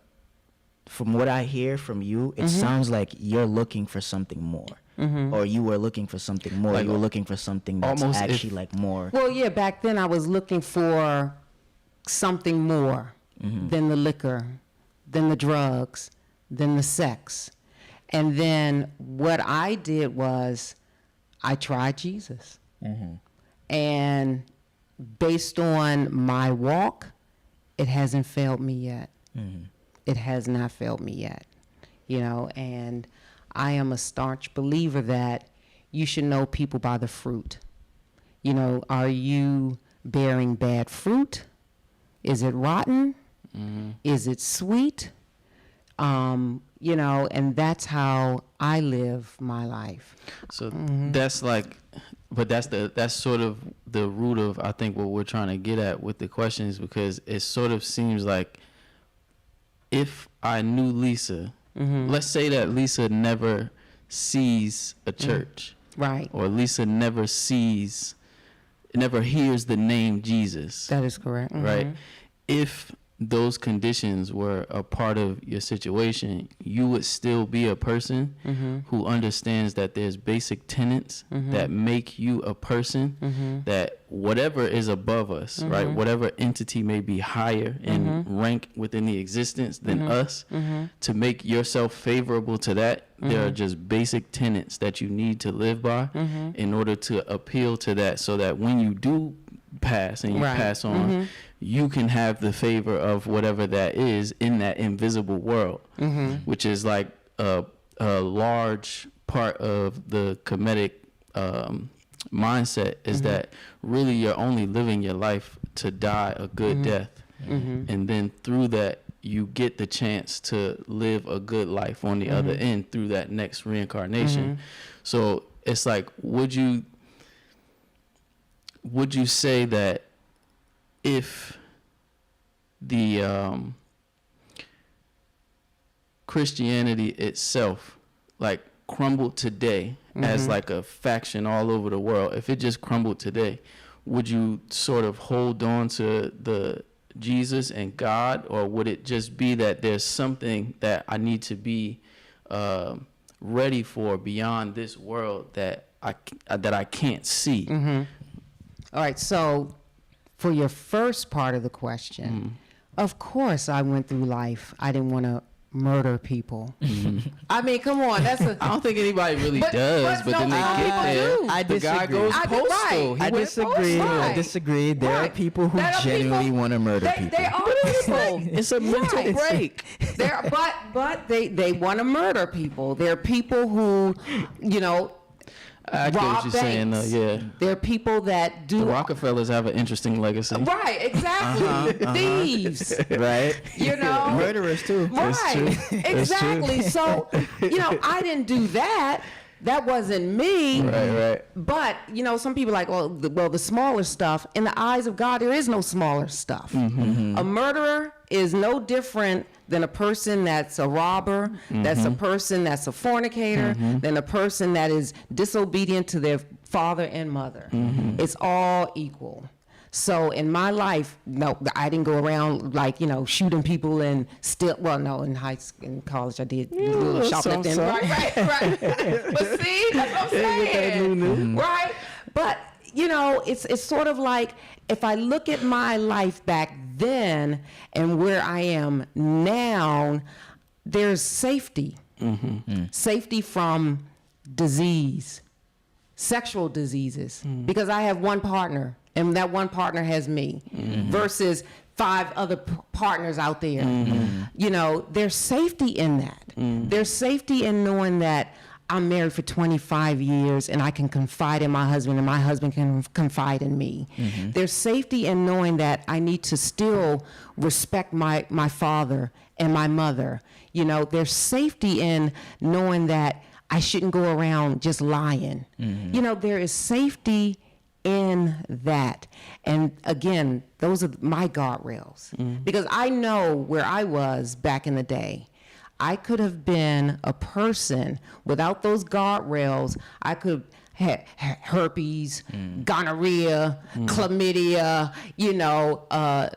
from what I hear from you, it sounds like you're looking for something more, or you were looking for something more. Like you were looking for something that's almost actually like more. Well, yeah, back then I was looking for something more than the liquor, than the drugs, than the sex. And then what I did was I tried Jesus. And based on my walk, it hasn't failed me yet. It has not failed me yet. And I am a staunch believer that you should know people by the fruit. Are you bearing bad fruit? Is it rotten? Is it sweet? And that's how I live my life. So that's like, but that's sort of the root of, I think, what we're trying to get at with the questions, because it sort of seems like if I knew Lisa, let's say that Lisa never sees a church, Right. or Lisa never hears the name Jesus, That is correct. right? If those conditions were a part of your situation, you would still be a person who understands that there's basic tenets that make you a person, that whatever is above us, right, whatever entity may be higher in rank within the existence than us, to make yourself favorable to that, there are just basic tenets that you need to live by in order to appeal to that, so that when you do pass and you pass on, you can have the favor of whatever that is in that invisible world, which is like a large part of the Kemetic mindset, is that really you're only living your life to die a good death, and then through that you get the chance to live a good life on the other end through that next reincarnation. So it's like, would you say that if the Christianity itself like crumbled today as like a faction all over the world, if it just crumbled today, would you sort of hold on to the Jesus and God, or would it just be that there's something that I need to be ready for beyond this world that I can't see? All right, so for your first part of the question, of course I went through life. I didn't want to murder people. I mean, come on, that's a... I don't think anybody really does, but then they get there. I the guy disagree. goes postal. I disagree. I disagree. There are people who genuinely want to murder people. They are people. It's a mental break. But they want to murder people. There are people who, you know, I get what you're saying, though. Yeah. There are people that do. The Rockefellers have an interesting legacy. Right, exactly. Thieves. Right. You know. Murderers, too. Right. Exactly. So, you know, I didn't do that. That wasn't me. Right. But, you know, some people are like, well, the smaller stuff. In the eyes of God, there is no smaller stuff. A murderer is no different than a person that's a robber, that's a person that's a fornicator, than a person that is disobedient to their father and mother. It's all equal. So in my life, no, I didn't go around like, you know, shooting people and still, well, no, in college I did a little shoplifting. Right. But see, that's what I'm saying. Right? But, you know, it's sort of like, if I look at my life back then and where I am now, there's safety. Safety from disease, sexual diseases, because I have one partner. And that one partner has me versus 5 other partners out there. You know, there's safety in that. There's safety in knowing that I'm married for 25 years and I can confide in my husband and my husband can confide in me. There's safety in knowing that I need to still respect my father and my mother. You know, there's safety in knowing that I shouldn't go around just lying. You know, there is safety in that. And again, those are my guardrails, because I know where I was back in the day. I could have been a person without those guardrails. I could have herpes, gonorrhea, chlamydia, you know,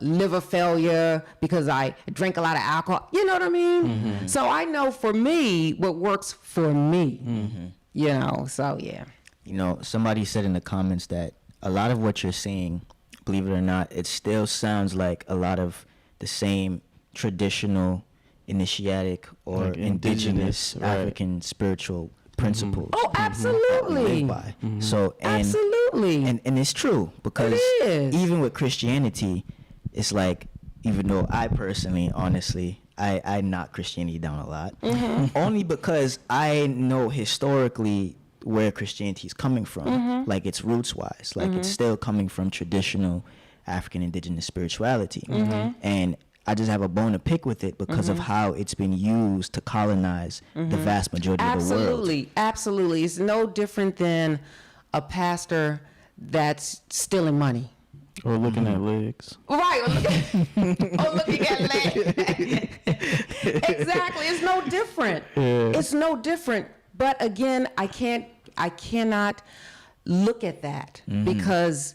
liver failure because I drink a lot of alcohol. You know what I mean? So I know for me what works for me. You know, so yeah. You know, somebody said in the comments that a lot of what you're saying, believe it or not, it still sounds like a lot of the same traditional, initiatic, or like indigenous African spiritual principles. Oh, absolutely. Live by. So, absolutely. And it's true, because even with Christianity, it's like, even though I personally, honestly, I knock Christianity down a lot, only because I know historically where Christianity is coming from, like its roots wise, like it's still coming from traditional African indigenous spirituality. And I just have a bone to pick with it because of how it's been used to colonize the vast majority of the world. Absolutely. It's no different than a pastor that's stealing money. Or looking at legs. Right. Or looking at legs. Exactly. It's no different. It's no different. But again, I cannot look at that because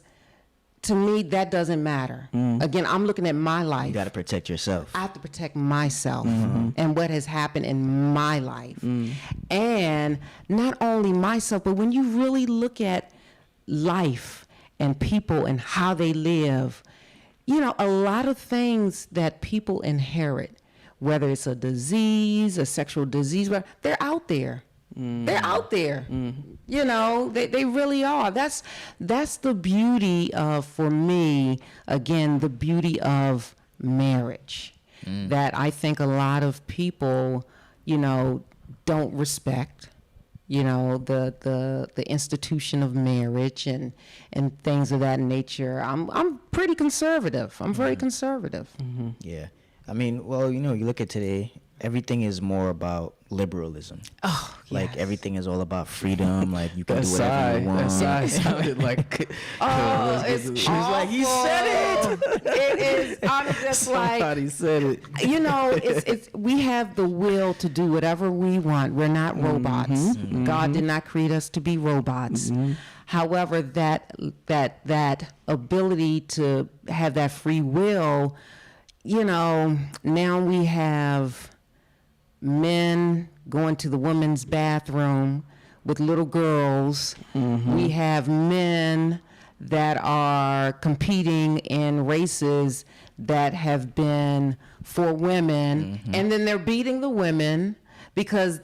to me, that doesn't matter. Again, I'm looking at my life. You got to protect yourself. I have to protect myself and what has happened in my life. And not only myself, but when you really look at life and people and how they live, a lot of things that people inherit, whether it's a disease, a sexual disease, they're out there. They're out there. They really are. That's the beauty of, for me, again, the beauty of marriage, that I think a lot of people, don't respect, the institution of marriage and things of that nature. I'm pretty conservative. I'm very conservative. Yeah. I mean, well, you look at today, everything is more about liberalism. Oh, like yes. everything is all about freedom. Like you can That do whatever you want. That side sounded like. It's She was like, "He said it. It is. I'm just Somebody said it. it's we have the will to do whatever we want. We're not robots. God did not create us to be robots. However, that ability to have that free will, now we have men going to the women's bathroom with little girls. We have men that are competing in races that have been for women, and then they're beating the women because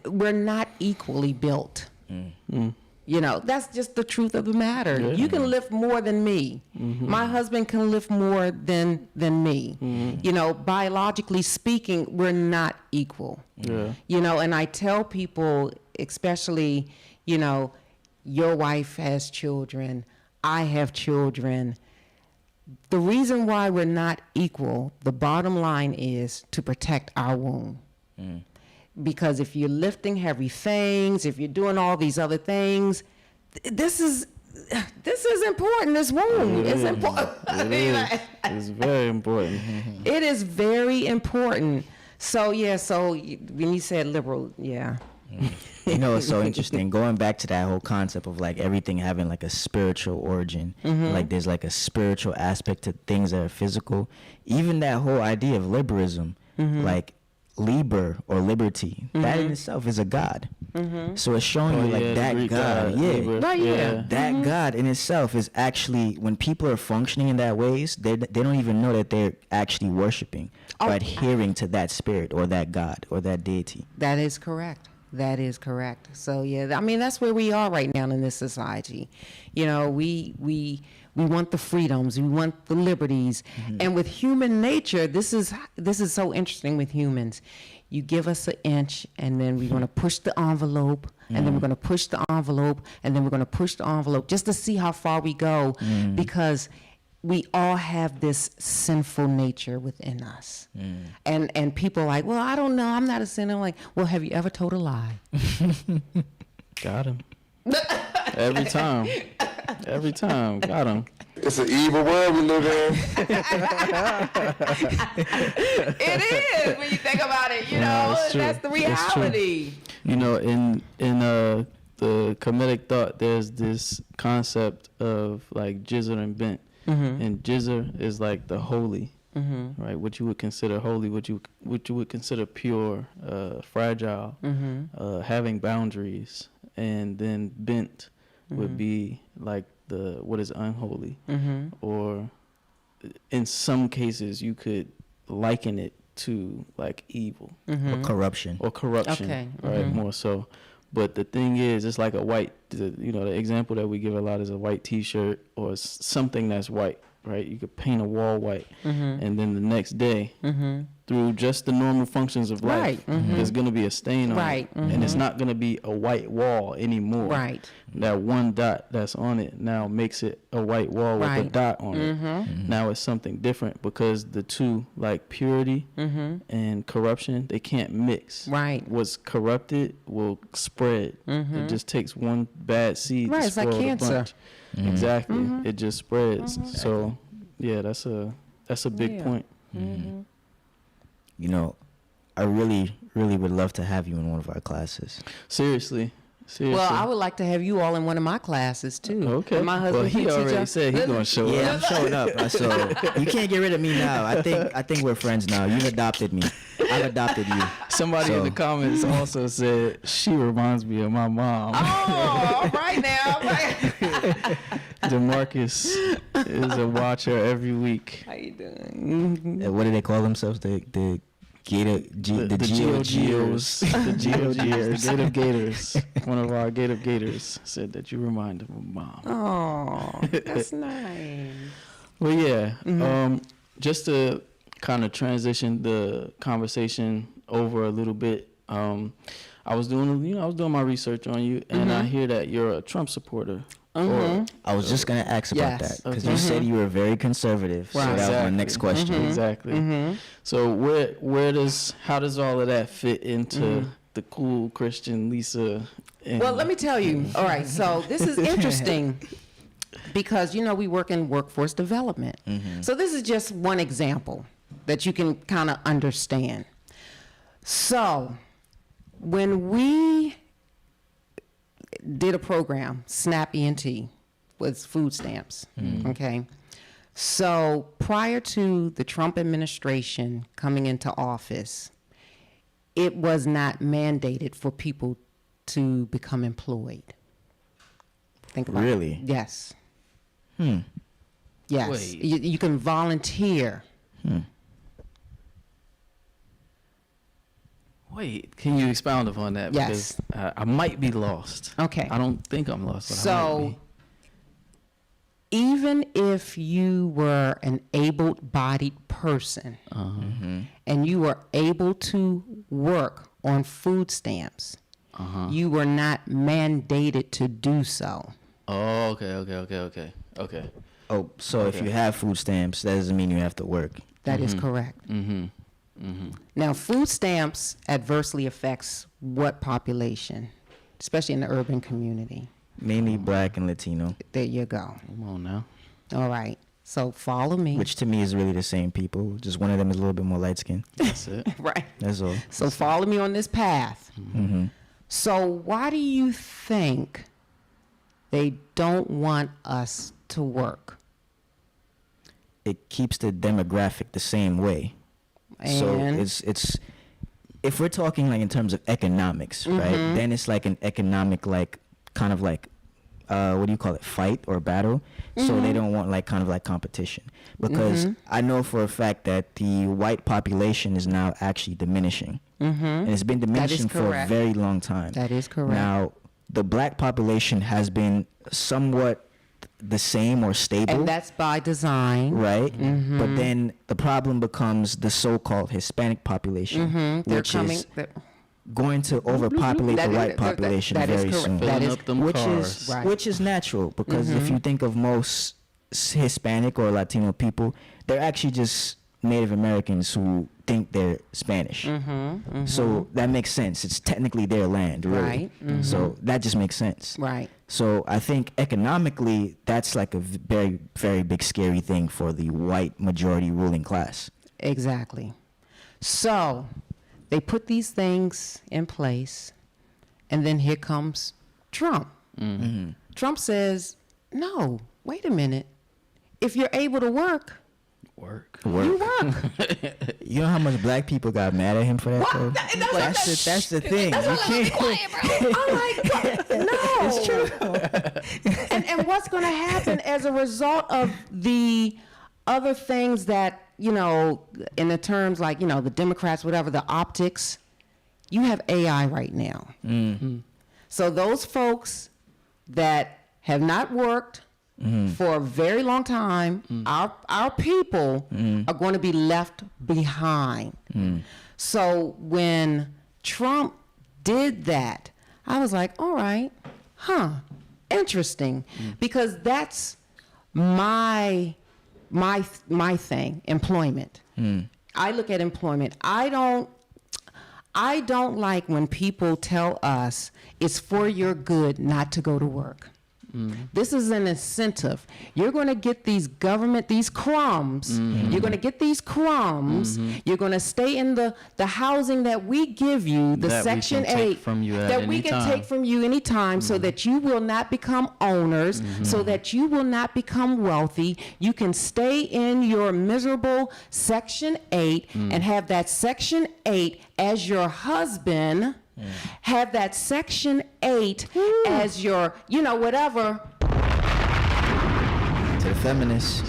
we're not equally built. That's just the truth of the matter. Yeah. You can lift more than me. My husband can lift more than me. Biologically speaking, we're not equal. Yeah. And I tell people, especially, your wife has children, I have children. The reason why we're not equal, the bottom line is to protect our womb. Because if you're lifting heavy things, if you're doing all these other things, this is important. This womb is important. It's very important. It is very important. So when you said liberal, It's so interesting. Going back to that whole concept of like everything having like a spiritual origin, like there's like a spiritual aspect to things that are physical. Even that whole idea of liberalism, like Liber or liberty, that in itself is a god. So it's showing you like that Greek god, Liber. that god in itself is actually, when people are functioning in that ways, they don't even know that they're actually worshiping or adhering to that spirit or that god or that deity. That is correct. That is correct. So that's where we are right now in this society. We want the freedoms, we want the liberties, and with human nature, this is so interesting with humans. You give us an inch, and then we're going to push the envelope, and then we're going to push the envelope, and then we're going to push the envelope just to see how far we go, because we all have this sinful nature within us. And people are like, well, I don't know, I'm not a sinner. I'm like, well, have you ever told a lie? Got him. Every time. Got him. It's an evil world we live in. It is, when you think about it, it's true. that's the It's true. reality. In the Comedic thought, there's this concept of like jizr and bent. And jizr is like the holy, right? What you would consider holy, what you would consider pure, fragile, having boundaries. And then bent would be like what is unholy, or in some cases you could liken it to like evil Or corruption. Okay. right? More so. But the thing is, it's like the example that we give a lot is a white T-shirt or something that's white, right? You could paint a wall white, and then the next day, through just the normal functions of life, there's going to be a stain on it, and it's not going to be a white wall anymore. Right. That one dot that's on it now makes it a white wall with a dot on it. Now it's something different because the two, like purity and corruption, they can't mix. Right. What's corrupted will spread. It just takes one bad seed to It's like spoil the cancer. bunch. Exactly. It just spreads. So yeah, that's a big point. I really, really would love to have you in one of our classes. Seriously. Seriously. Well, I would like to have you all in one of my classes too. Okay. And my husband, Well, he teaches already y'all- said he's gonna show Yeah, up. I'm showing up. So you can't get rid of me now. I think we're friends now. You've adopted me. I've adopted you. Somebody in the comments also said she reminds me of my mom. Oh, all right now. Right. DeMarcus is a watcher every week. How you doing? What do they call themselves? The Gator the GOGers. GOGers. The GOGers. The Gator Gators. One of our Gator Gators said that you remind him of mom. Oh, that's nice. Well, yeah. Just to kind of transition the conversation over a little bit. I was doing my research on you, and I hear that you're a Trump supporter. Or, I was just gonna ask about Yes. that because you said you were very conservative. So Right. that was my Exactly. next question. Exactly. So how does all of that fit into the cool Christian Lisa? And Well, let me tell you. All right, so this is interesting because we work in workforce development. So this is just one example that you can kind of understand. So when we did a program, SNAP ENT, with food stamps, okay? So prior to the Trump administration coming into office, it was not mandated for people to become employed. Think about Really? it. Yes. Yes. Wait. You can volunteer. Wait, can you expound upon that? Yes. Because I might be lost. Okay. I don't think I'm lost. But I So might even if you were an able-bodied person and you were able to work on food stamps, you were not mandated to do so. Oh, okay. Oh, so if you have food stamps, that doesn't mean you have to work. That is correct. Now, food stamps adversely affects what population, especially in the urban community? Mainly Black and Latino, There you go. Come on now. All right. So follow me. which to me is really the same people. Just one of them is a little bit more light skinned. That's it. Right. That's all. So follow me on this path. So why do you think they don't want us to work? It keeps the demographic the same way. So And it's if we're talking like in terms of economics, right? Then it's like an economic kind of like what do you call it, fight or battle. So they don't want like kind of like competition, because I know for a fact that the white population is now actually diminishing, and it's been diminishing for a correct. very long time. That is correct. Now the Black population has been somewhat the same or stable, and that's by design. right? But then the problem becomes the so-called Hispanic population, They're which coming. is going to overpopulate the white population that is very correct. soon. That Filling is up them which cars. is Right. which is natural, because if you think of most Hispanic or Latino people, they're actually just Native Americans who think they're Spanish. So that makes sense. It's technically their land, really. Right. So that just makes sense. Right. So I think economically, that's like a very, very big scary thing for the white majority ruling class. Exactly. So they put these things in place, and then here comes Trump. Trump says, no, wait a minute. If you're able to work, Work. you work. You know how much Black people got mad at him for that? Though? That's the thing. You can't. I'm like, no. It's true. And what's going to happen as a result of the other things that, in the terms like, the Democrats, whatever, the optics, you have AI right now. So those folks that have not worked for a very long time, our people are going to be left behind. So when Trump did that, I was like, all right, interesting, because that's my thing, employment. I look at employment. I don't like when people tell us it's for your good not to go to work. This is an incentive. You're going to get these crumbs. You're going to get these crumbs. You're going to stay in the housing that we give you, the That we Section can take 8, from you at that any we can time. take from you anytime, so that you will not become owners, so that you will not become wealthy. You can stay in your miserable Section 8 and have that Section 8 as your husband. Have that Section 8 as your, whatever. To the feminists.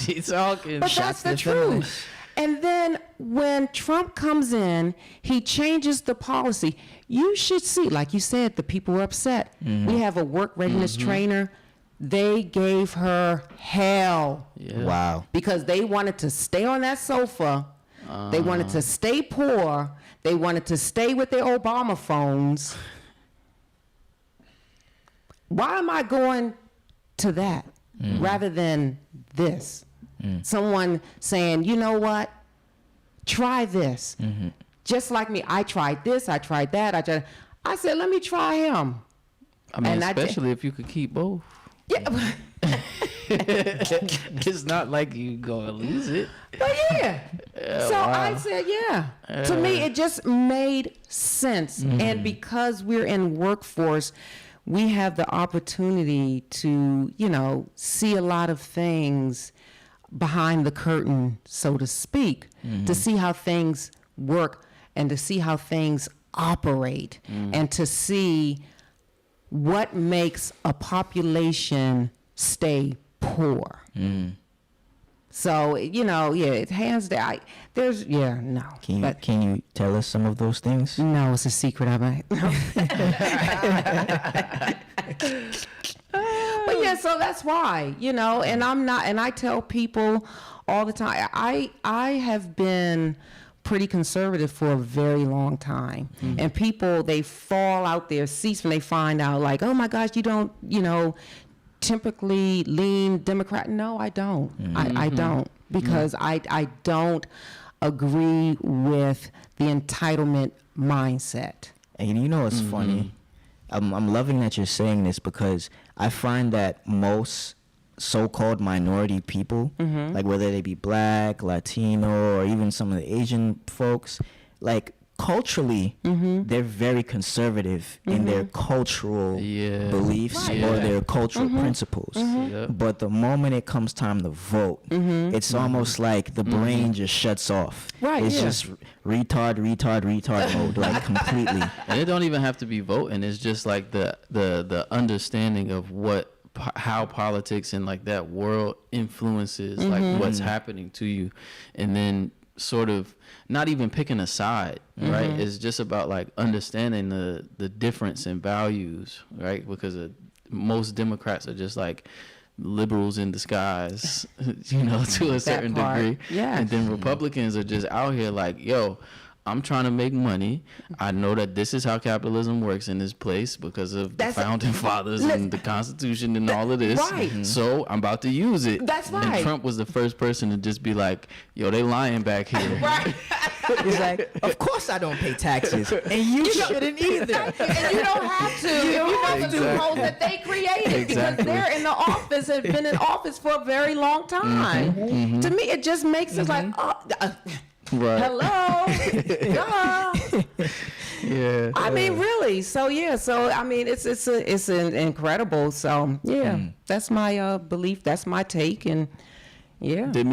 She's talking. But Shots that's the to the truth. feminists. And then when Trump comes in, he changes the policy. You should see, like you said, the people were upset. We have a work readiness trainer. They gave her hell Yeah. Wow. because they wanted to stay on that sofa. They wanted to stay poor. They wanted to stay with their Obama phones. Why am I going to that rather than this? Someone saying, you know what? Try this. Just like me, I tried this, I tried that. I said, let me try him. I mean, And I did- especially if you could keep both. Yeah, It's not like you gonna lose it. but yeah. So wow. I said, yeah. To me, it just made sense. And because we're in workforce, we have the opportunity to, see a lot of things behind the curtain, so to speak, to see how things work and to see how things operate and to see what makes a population stay poor. So, it's hands down. No. Can you tell us some of those things? No, it's a secret. But yeah, so that's why, and and I tell people all the time, I have been pretty conservative for a very long time. And people, they fall out their seats when they find out, like, oh my gosh, you don't, typically lean Democrat. No, I don't. I don't, because I don't agree with the entitlement mindset. And you know what's funny? I'm loving that you're saying this, because I find that most so-called minority people, like whether they be black, Latino, or even some of the Asian folks, like culturally, they're very conservative in their cultural beliefs Right. or their cultural principles. But the moment it comes time to vote, it's almost like the brain just shuts off. Right, It's yeah. just retard mode, like completely. And it don't even have to be voting. It's just like the understanding of how politics and like that world influences like what's happening to you, and then sort of not even picking a side, right? It's just about like understanding the difference in values, right? Because most Democrats are just like liberals in disguise, to a certain part, degree. yes. And then Republicans are just out here like, yo, I'm trying to make money. I know that this is how capitalism works in this place because of the founding fathers and the Constitution and all of this. Right. So I'm about to use it. That's right. And Trump was the first person to just be like, yo, they lying back here. Right. He's like, of course I don't pay taxes, and you shouldn't either. And you don't have to. You know the loopholes that they created because they're in the office and been in office for a very long time. To me, it just makes it like, Right. hello, duh. Yeah. I mean, really. So yeah. So I mean, it's an incredible. So yeah, that's my belief. That's my take. And yeah. Did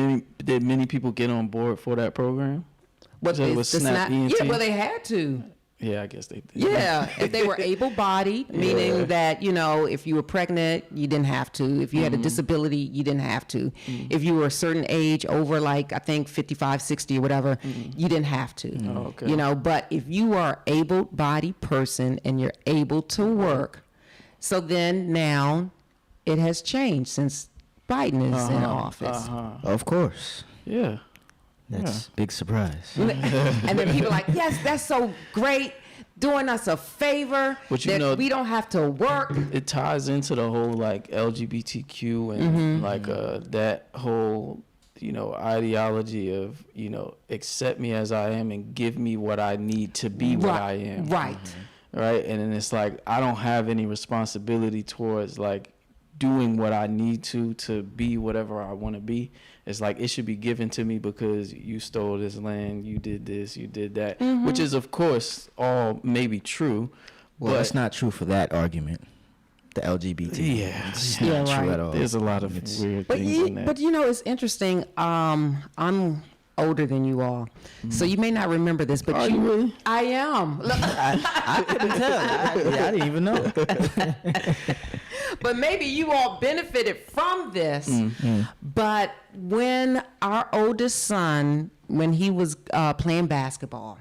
many people get on board for that program? What So it is was the SNAP ENT? Yeah, well, they had to. Yeah, I guess they did. Yeah, if they were able-bodied, meaning that, if you were pregnant, you didn't have to. If you had a disability, you didn't have to. If you were a certain age, over like, I think 55, 60 or whatever, you didn't have to. Oh, okay. But if you are an able-bodied person and you're able to work, so then now it has changed since Biden is in office. Of course. Yeah. That's big surprise. And then people are like, yes, that's so great, doing us a favor But that we don't have to work. It ties into the whole like LGBTQ and like that whole ideology of accept me as I am and give me what I need to be what I am. Right. right? And then it's like I don't have any responsibility towards like doing what I need to be whatever I want to be. It's like it should be given to me because you stole this land, you did this, you did that, which is of course all maybe true. Well, but that's not true for that argument. The LGBT. Yeah, It's yeah, not true right. at all. there's a lot of weird But things in that. but you know, it's interesting. I'm older than you all, so you may not remember this, but Are you really? I am. Look, I couldn't tell. I didn't even know. but maybe you all benefited from this. But when our oldest son, when he was playing basketball,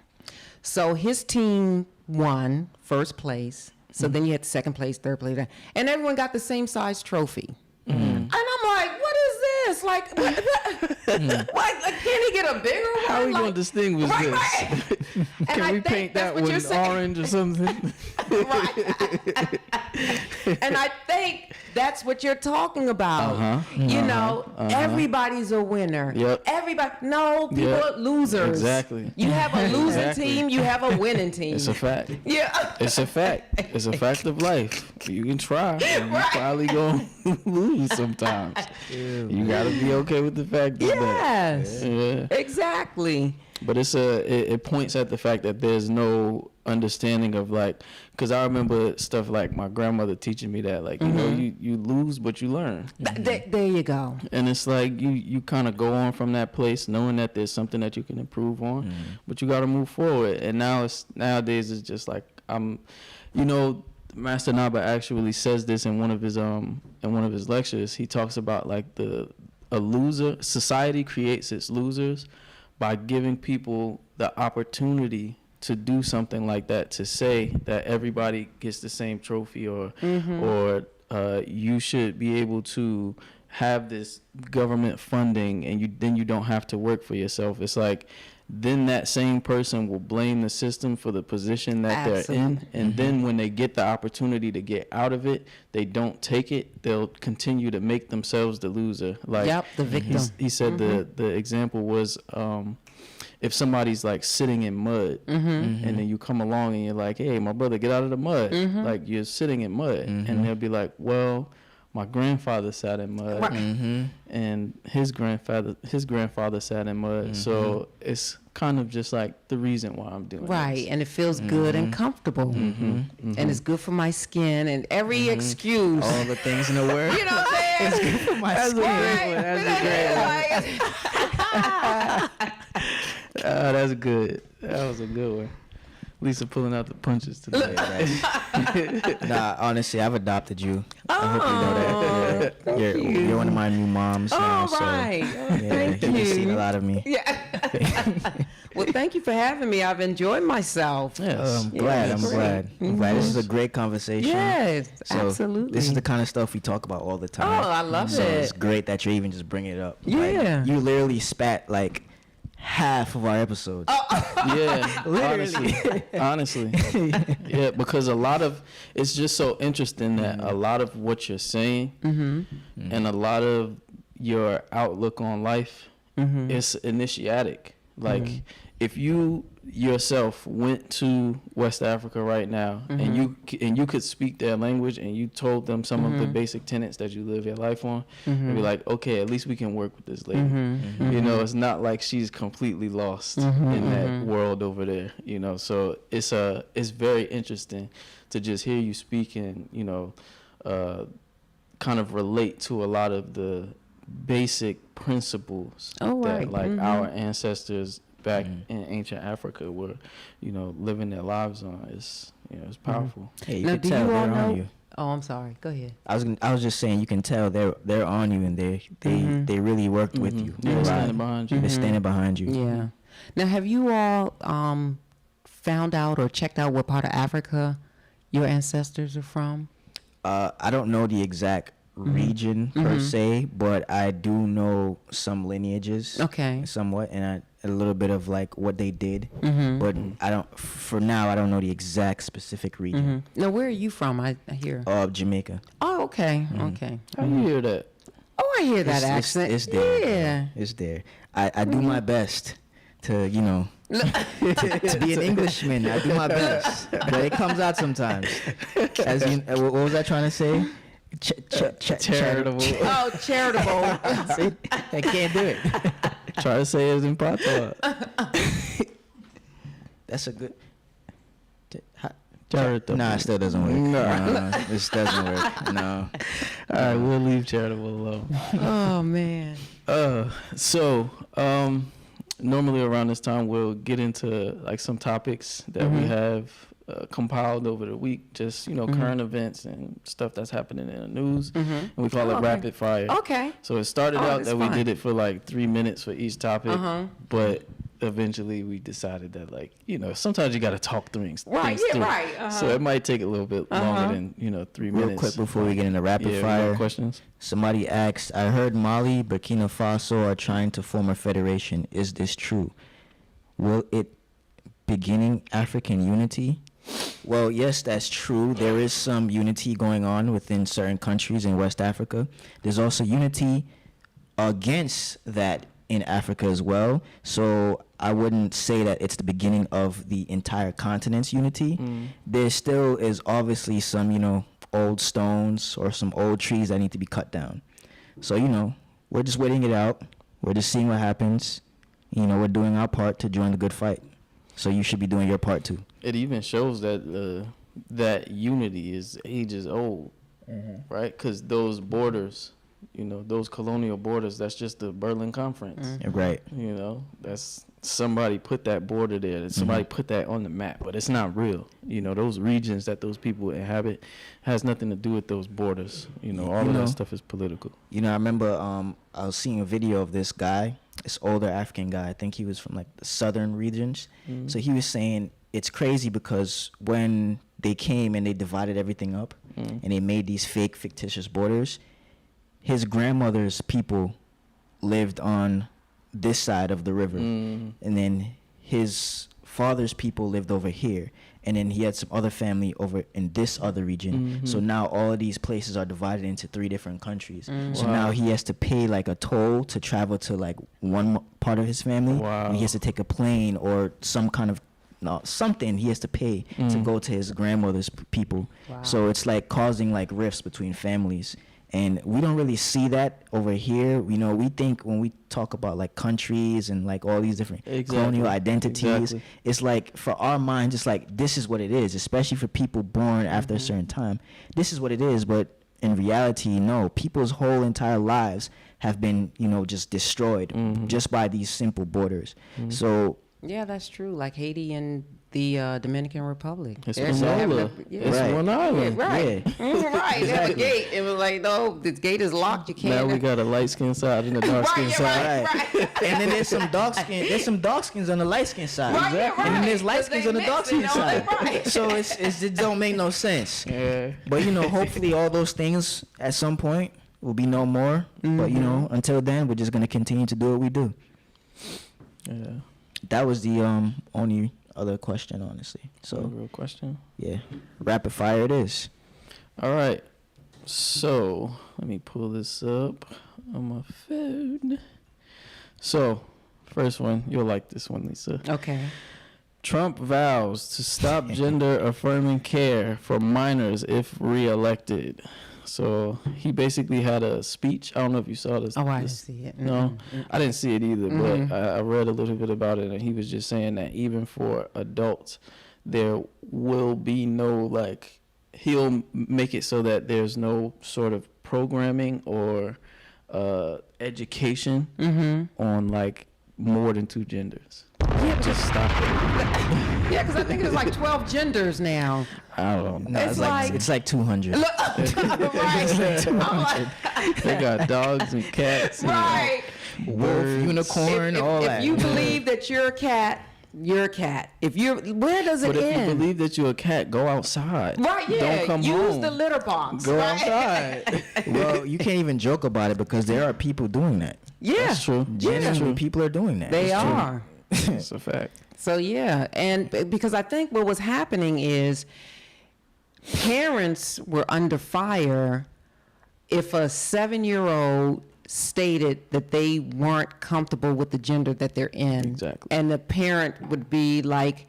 so his team won first place. So then you had second place, third place, and everyone got the same size trophy. And I'm like, what is this? Like, like, can he get a bigger one? How are we Like, gonna distinguish right, this? right. And Can I we think paint that's that what one you're saying. orange or something? Right. And I think that's what you're talking about. You know, everybody's a winner. Yep. Everybody, no, people Yep. are losers. Exactly. You have a losing Exactly. team, you have a winning team. It's a fact. Yeah. It's a fact. It's a fact of life. You can try. You Right. probably gonna lose sometimes. You gotta be okay with the fact of Yes. that. Yeah. Exactly. But it points at the fact that there's no understanding of like, because I remember stuff like my grandmother teaching me that like, you know, you lose but you learn. There you go. And it's like you kind of go on from that place knowing that there's something that you can improve on, but you got to move forward. And nowadays it's just like Master Naba actually says this in one of his lectures. He talks about like a loser society creates its losers by giving people the opportunity to do something like that, to say that everybody gets the same trophy or you should be able to have this government funding and you don't have to work for yourself. It's like then that same person will blame the system for the position that they're in, and then when they get the opportunity to get out of it, they don't take it. They'll continue to make themselves the loser. Like The victim. he said the example was if somebody's like sitting in mud and then you come along and you're like, hey, my brother, get out of the mud. Like you're sitting in mud, and they'll be like, well, my grandfather sat in mud, and his grandfather sat in mud. So it's kind of just like the reason why I'm doing this. And it feels good and comfortable, and it's good for my skin and every excuse. All the things in the world. You know what I'm saying? It's good for my That's a skin. great one. That's a great one. That's good. That was a good one. Lisa pulling out the punches today. Nah, honestly, I've adopted you. I hope you know that. You're one of my new moms now. Oh, right. So, yeah, Thank you've seen you. a lot of me. Yeah. Well, thank you for having me. I've enjoyed myself. Yes. I'm glad. that's I'm glad. great. I'm glad. This is a great conversation. Yes, So absolutely. This is the kind of stuff we talk about all the time. Oh, I love so it. it's great that you're even just bringing it up. Yeah. Like, you literally spat like half of our episodes. Yeah, honestly, yeah, because a lot of it's just so interesting that a lot of what you're saying and a lot of your outlook on life is initiatic. Like if you yourself went to West Africa right now and you could speak their language and you told them some of the basic tenets that you live your life on, you'd be like, okay, at least we can work with this lady. You know, it's not like she's completely lost in that world over there, you know. So it's very interesting to just hear you speak and, you know, kind of relate to a lot of the basic principles that like our ancestors back in ancient Africa were, you know, living their lives on. It's, you know, it's powerful. Hey, you Now, can do tell you all they're know? on you. Oh, I'm sorry. Go ahead. I was just saying you can tell they're on you and they really worked with you. They're Right. standing behind you. They're standing behind you. Yeah. Now, have you all found out or checked out what part of Africa your ancestors are from? I don't know the exact region per se, but I do know some lineages. Okay. Somewhat, and a little bit of like what they did. But I don't. For now, I don't know the exact specific region. Now, where are you from? I hear. Jamaica. Oh, okay. Okay. How you hear that? Oh, I hear that accent. It's there. Yeah. It's there. I do my best to to be an Englishman. I do my best, but it comes out sometimes. As you, what was I trying to say? Charitable. Oh, charitable. See, I can't do it. Try to say it in patois. That's a good. Charitable. Nah, it still doesn't work. No. This doesn't work. No. All right, we'll leave charitable alone. Oh man. So normally around this time we'll get into like some topics that we have compiled over the week, just current events and stuff that's happening in the news, and we call it rapid fire. Okay. So it started out that's that we fine. did it for like 3 minutes for each topic, but eventually we decided that sometimes you got to talk things Right. things Yeah. through. Right. So it might take a little bit longer than 3 Real minutes. quick before we get into rapid Yeah, fire, more questions. somebody asked, I heard Mali, Burkina Faso are trying to form a federation. Is this true? Will it beginning African unity? Well, yes, that's true. There is some unity going on within certain countries in West Africa. There's also unity against that in Africa as well. So I wouldn't say that it's the beginning of the entire continent's unity. There still is obviously some, old stones or some old trees that need to be cut down. So, we're just waiting it out. We're just seeing what happens. We're doing our part to join the good fight. So you should be doing your part too. It even shows that that unity is ages old, right? Because those borders, those colonial borders, that's just the Berlin Conference. Right. That's somebody put that border there. Somebody put that on the map, but it's not real. Those regions that those people inhabit has nothing to do with those borders. All of that stuff is political. I remember I was seeing a video of this guy, this older African guy. I think he was from like the southern regions. So he was saying it's crazy because when they came and they divided everything up and they made these fake fictitious borders, his grandmother's people lived on this side of the river, and then his father's people lived over here, and then he had some other family over in this other region. So now all of these places are divided into 3 different countries. So now he has to pay like a toll to travel to like one part of his family. Wow. And he has to take a plane or some kind of something he has to pay to go to his grandmother's people. So it's like causing like rifts between families. And we don't really see that over here. We think when we talk about like countries and like all these different colonial identities, it's like for our minds, it's like this is what it is, especially for people born after a certain time. This is what it is, but in reality, no. People's whole entire lives have been, just destroyed just by these simple borders. So Yeah, that's true. Like Haiti and the Dominican Republic. It's There's Venezuela. It's Right. one island. Right. Right. They have a gate. It was like, no, this gate is locked. You can't. Now we got a light skin side and a dark skin side. Right. and then there's some dark skin. There's some dark skins on the light skin side. Right, yeah, And then there's right. light skins on the dark skin Because they side. mix it, right. So it don't make no sense. Yeah. But hopefully all those things at some point will be no more. But until then, we're just gonna continue to do what we do. Yeah. That was the only other question, honestly. So, So real question. yeah, rapid fire it is. All right. So, let me pull this up on my phone. So, first one, you'll like this one, Lisa. Okay. Trump vows to stop gender affirming care for minors if reelected. So he basically had a speech. I don't know if you saw this. Oh, I didn't this- see it. No, I didn't see it either, but I read a little bit about it, and he was just saying that even for adults, there will be no, like, he'll make it so that there's no sort of programming or education on, like, more than 2 genders. Yeah, Just stop it. yeah, because I think there's like 12 genders now. I don't know. No, It's like- it's like 200. Right. I'm like, They got dogs and cats. And right. Wolf, unicorn, all if that. you believe that you're a cat, you're a cat. If you're, where does it But if you end? believe that you're a cat, go outside. Right, yeah. Don't come Use home. the litter box. Go right? outside. Well, you can't even joke about it because there are people doing that. Yeah. That's true. Genuinely, people are doing that. They It's true. are. That's a fact. So yeah, and because I think what was happening is parents were under fire if a 7-year-old stated that they weren't comfortable with the gender that they're in. Exactly. And the parent would be like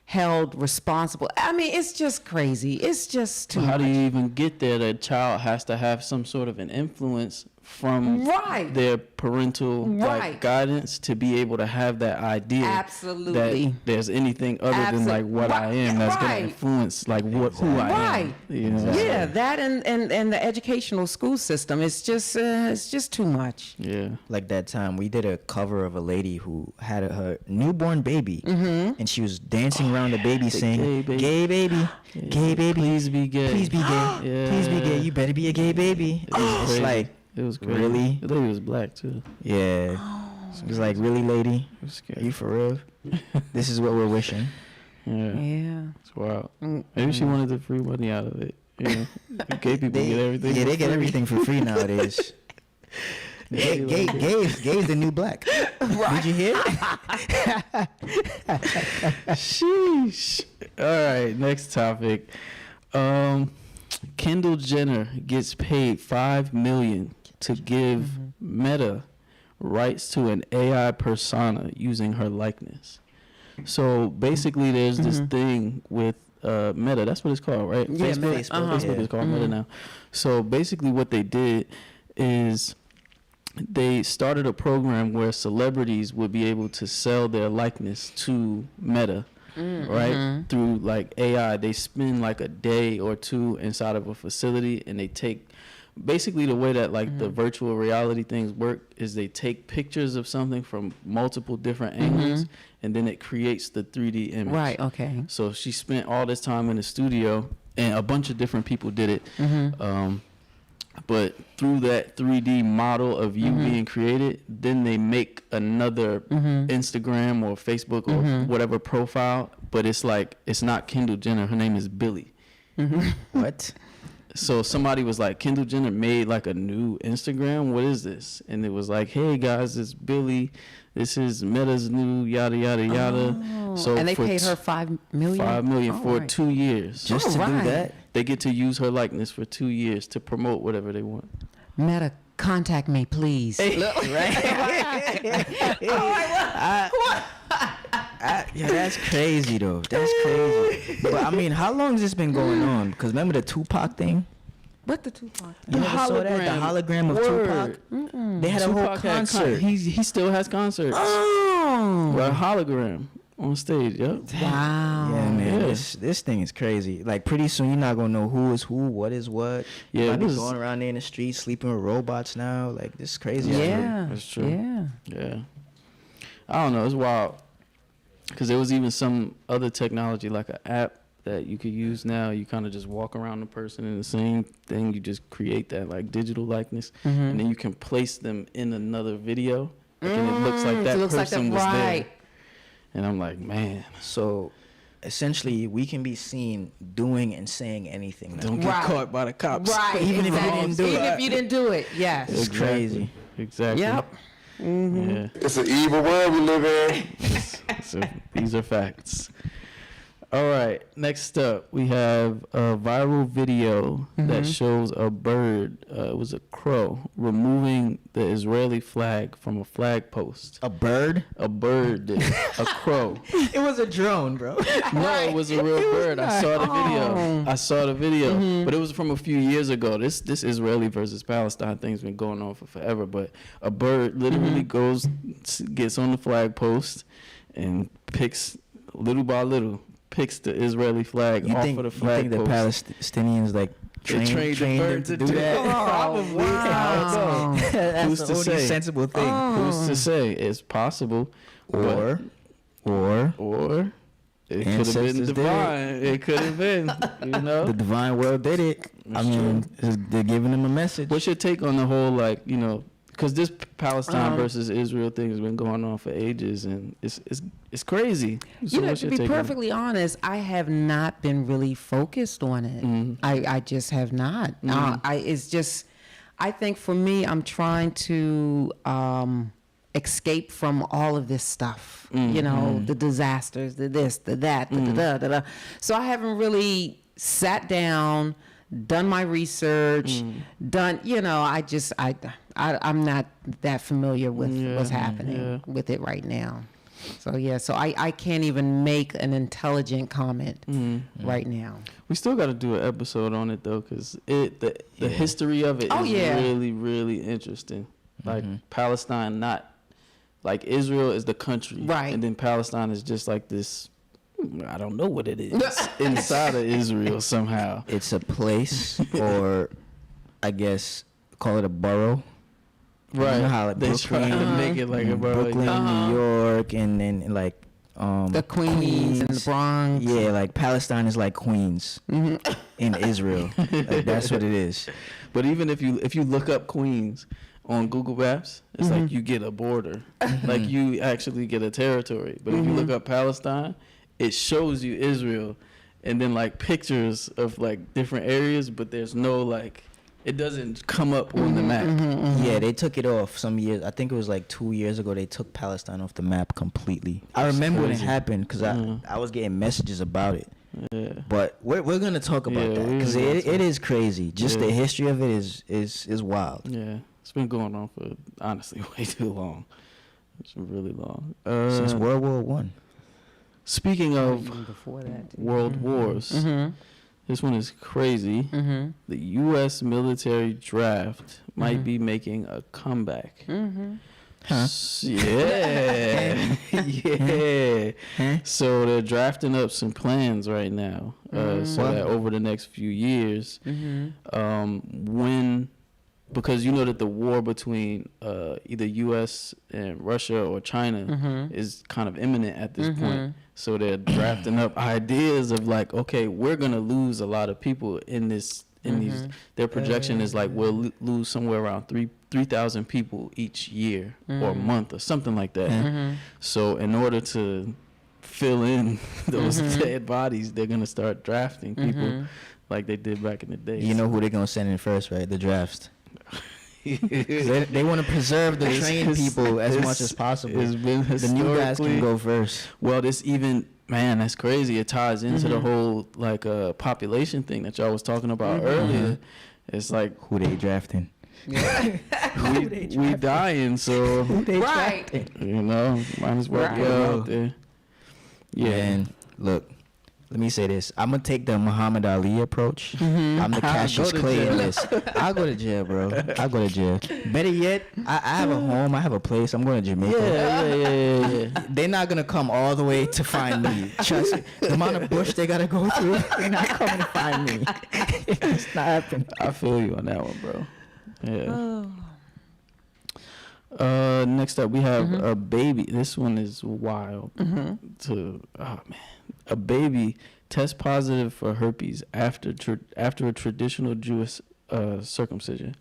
held responsible. I mean, it's just crazy. It's just too How much. do you even get there? That child has to have some sort of an influence from Right. their parental Right. like guidance to be able to have that idea Absolutely. that there's anything other than like what I am that's Right. gonna influence like who I Right. am. You know? Yeah, that and the educational school system, it's just too much. Yeah. Like that time we did a cover of a lady who had her newborn baby, and she was dancing around the baby saying, gay baby. "Gay baby, gay baby, Please be gay. please be gay, Yeah. please be gay. You better be a gay baby." It's crazy. like, It was crazy. Really? The lady was black too. yeah, it was like, really, lady, It was are scary. you for real? This is what we're wishing. Yeah. Yeah. It's wild. Maybe she wanted the free money out of it. Yeah. Gay people get everything. Yeah, for they get free. everything for free nowadays. Gay is the new black. Did you hear? Sheesh. All right, next topic. Kendall Jenner gets paid $5 million to give Meta rights to an AI persona using her likeness. So basically, there's this thing with Meta. That's what it's called, right? Yeah, Facebook. Meta. Uh-huh. Facebook is called Meta now. So basically, what they did is they started a program where celebrities would be able to sell their likeness to Meta, right? Through like AI. They spend like a day or two inside of a facility, and they take basically the way that like the virtual reality things work is they take pictures of something from multiple different angles, and then it creates the 3D image. Right, okay. So she spent all this time in the studio, and a bunch of different people did it. But through that 3D model of you being created, then they make another Instagram or Facebook or whatever profile. But it's like, it's not Kendall Jenner. Her name is Billy. What? So somebody was like, Kendall Jenner made like a new Instagram. What is this? And it was like, hey guys, it's Billy. This is Meta's new yada yada yada. So And they for paid her $5 million? $5 million for Right. 2 years. Just to Alright. do that? They get to use her likeness for 2 years to promote whatever they want. Meta, contact me, please. Yeah, that's crazy though. That's crazy. But I mean, how long has this been going on? Because remember the Tupac thing? What the Tupac? You never saw that? The hologram of Word. Tupac? They had a whole Tupac had concert. he still has concerts. Oh. With a hologram on stage. Yep. Wow. Yeah, man, Yeah. this thing is crazy. Like, pretty soon you're not gonna know who is who, what is what. Yeah, You it might be was- going around there in the street sleeping with robots now. Like, this is crazy. out here. Yeah. That's true. Yeah. Yeah. I don't know. It's wild. Because there was even some other technology, like an app that you could use now. You kind of just walk around the person in the same thing. You just create that like digital likeness, and then you can place them in another video, and it looks like that it looks like person that, was right. there. And I'm like, man, So, essentially, we can be seen doing and saying anything now. don't get Right. caught by the cops. Right. Even if you exactly. didn't do Even it. if you didn't do it, yes. It's crazy. Exactly. Yep. Yeah. It's an evil world we live in. So these are facts. All right. Next up, we have a viral video that shows a bird. It was a crow removing the Israeli flag from a flag post. A bird? A bird, did. A crow. It was a drone, bro. No, it was a real bird. I saw the video. I saw the video, but it was from a few years ago. This Israeli versus Palestine thing's been going on for forever. But a bird literally goes, gets on the flag post, and picks little by little, picks the Israeli flag You off think, of the you flag think the post. Palestinians like They trained the bird to do that. Oh, wow. That's Who's the to only say? sensible thing. Who's to say? It's possible, Or it could have been Ancestors did it. divine. It could have been, you know. the divine will did it. I mean, they're giving them a message. What's your take on the whole, like, you know, because this Palestine versus Israel thing has been going on for ages, and it's crazy. So You know, what's to your be take on it? perfectly honest, I have not been really focused on it. I just have not. It's just, I think for me, I'm trying to escape from all of this stuff. You know, the disasters, the this, the that, the da da da. So I haven't really sat down, done my research, done, you know, I I'm not that familiar with what's happening with it right now. So so I can't even make an intelligent comment right now. We still got to do an episode on it though, because the history of it is really, really interesting. Like Palestine, not like Israel is the country, right? And then Palestine is just like this. I don't know what it is inside of Israel somehow. It's a place, or I guess call it a borough. Right. You know how like they try to make it like a borough. Brooklyn, New York, and then like the Queens and the Bronx. Yeah, like Palestine is like Queens in Israel. Like, that's what it is. But even if you look up Queens on Google Maps, it's like you get a border. Like you actually get a territory. But if you look up Palestine, it shows you Israel and then like pictures of like different areas, but there's no like, it doesn't come up on the map. Yeah, they took it off some years. I think it was like 2 years ago. They took Palestine off the map completely. I remember when it happened because I was getting messages about it. Yeah. But we're gonna talk about that because it is crazy. Just the history of it is wild. Yeah, it's been going on for honestly way too long. It's really long. Since World War One. Speaking of before that, world wars, this one is crazy. The U.S. military draft might be making a comeback. Huh? Yeah. Yeah. So they're drafting up some plans right now. So that over the next few years, because you know that the war between either U.S. and Russia or China is kind of imminent at this point. So they're drafting up ideas of like, okay, we're gonna lose a lot of people in this. In these, their projection is like we'll lose somewhere around 3,000 people each year or month or something like that. So in order to fill in those dead bodies, they're gonna start drafting people like they did back in the day. You know who they're gonna send in first, right? The draft. they want to preserve the trained people as much as possible. The new guys can go first. Well, man, that's crazy. It ties into the whole like population thing that y'all was talking about earlier. It's like who they drafting. we dying, so who they right. drafting. You know, might as well get out there. Yeah. And look, let me say this. I'm gonna take the Muhammad Ali approach. I'm the Cassius Clay in this. I'll go to jail, bro. I'll go to jail. Better yet, I have a home. I have a place. I'm going to Jamaica. Yeah. They're not gonna come all the way to find me. Trust me. The amount of bush they gotta go through, they're not coming to find me. It's not happening. I feel you on that one, bro. Yeah. Next up, we have a baby. This one is wild. A baby tests positive for herpes after a traditional Jewish circumcision.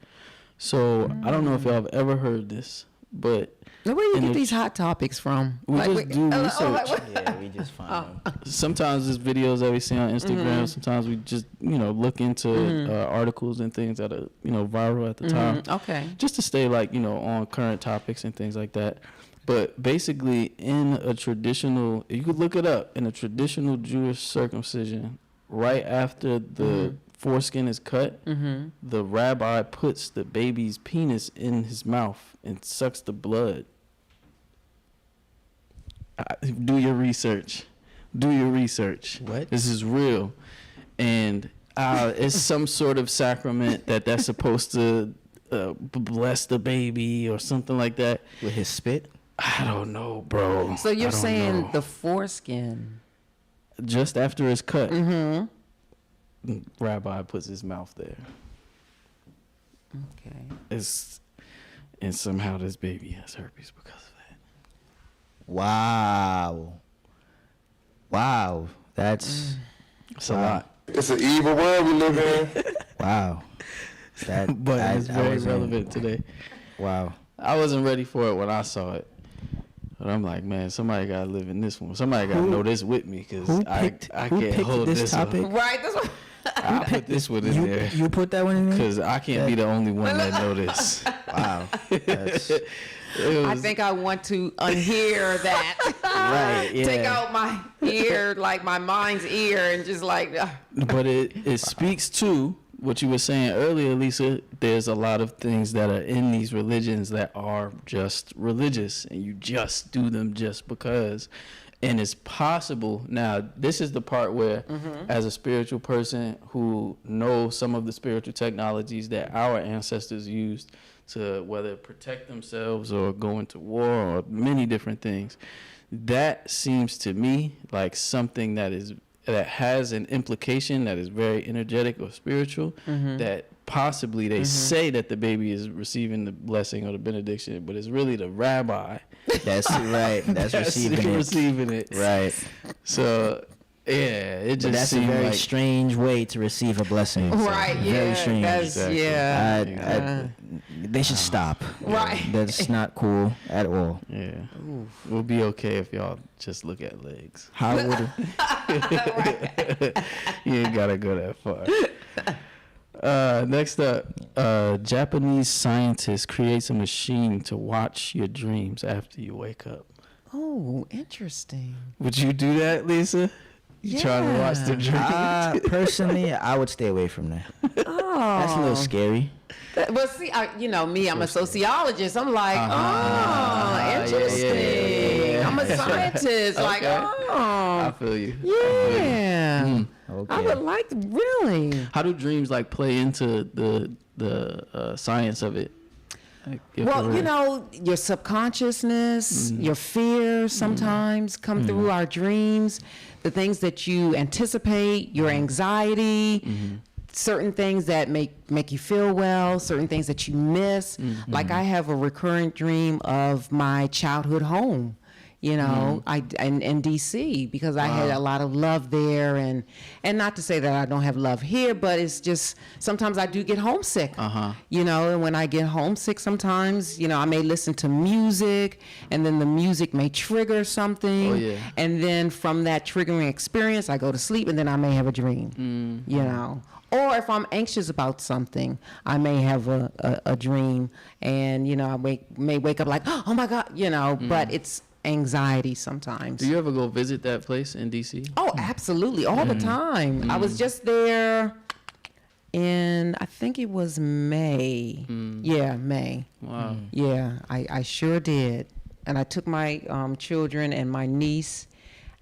So I don't know if y'all have ever heard this, but now, where do you get these hot topics from? We just do research. Yeah, we just find them. Sometimes there's videos that we see on Instagram. Sometimes we just look into articles and things that are viral at the time. Okay. Just to stay on current topics and things like that. But basically, in a traditional, you could look it up, in a traditional Jewish circumcision, right after the foreskin is cut, the rabbi puts the baby's penis in his mouth and sucks the blood. Do your research. What? This is real. And it's some sort of sacrament that's supposed to bless the baby or something like that. With his spit? I don't know, bro. So you're saying the foreskin? Just after it's cut, rabbi puts his mouth there. Okay. And somehow this baby has herpes because of that. Wow. That's a lot. It's an evil world we live in. Wow. But it's very relevant today. Wow. I wasn't ready for it when I saw it. But I'm like, man, somebody got to live in this one. Somebody got to know this with me because I can't hold this topic? one. Right. This one. I put this one in there. You put that one in there? Because I can't be the only one that know this. Wow. I think I want to unhear that. Right, yeah. Take out my ear, like my mind's ear, and just like. But it speaks to what you were saying earlier, Lisa, there's a lot of things that are in these religions that are just religious, and you just do them just because. And it's possible. Now, this is the part where, as a spiritual person who knows some of the spiritual technologies that our ancestors used to whether protect themselves or go into war or many different things, that seems to me like something that has an implication that is very energetic or spiritual, that possibly they say that the baby is receiving the blessing or the benediction, but it's really the rabbi That's right. That's receiving it. Right. So, yeah, it just That's a seemed very like strange way to receive a blessing. Right, Very yeah, strange. that's, Exactly. yeah. They should stop. Right. That's not cool at all. yeah, we'll be okay if y'all just look at legs. How would You ain't gotta go that far. Next up, Japanese scientist creates a machine to watch your dreams after you wake up. Oh, interesting. Would you do that, Lisa? You trying to watch the dreams? personally, I would stay away from that. Oh. That's a little scary. Well, see, you know me, I'm a sociologist. I'm like, Yeah, interesting. yeah. I'm a scientist. Like, I oh. feel you. Yeah. Okay. I would like to, really. How do dreams like play into the science of it? Like, Well, you know, your subconsciousness, your fears sometimes come through our dreams, the things that you anticipate, your anxiety, certain things that make you feel well, certain things that you miss. Like I have a recurrent dream of my childhood home. You know, in DC, because I had a lot of love there, and not to say that I don't have love here, but it's just sometimes I do get homesick. You know, and when I get homesick, sometimes I may listen to music, and then the music may trigger something, and then from that triggering experience, I go to sleep, and then I may have a dream. You know. Or if I'm anxious about something, I may have a dream, and I may wake up like, oh my God, but it's anxiety sometimes. Do you ever go visit that place in DC? Oh, absolutely, all the time. I was just there in, I think it was May. Yeah, May. Wow. Yeah, I sure did. And I took my children and my niece.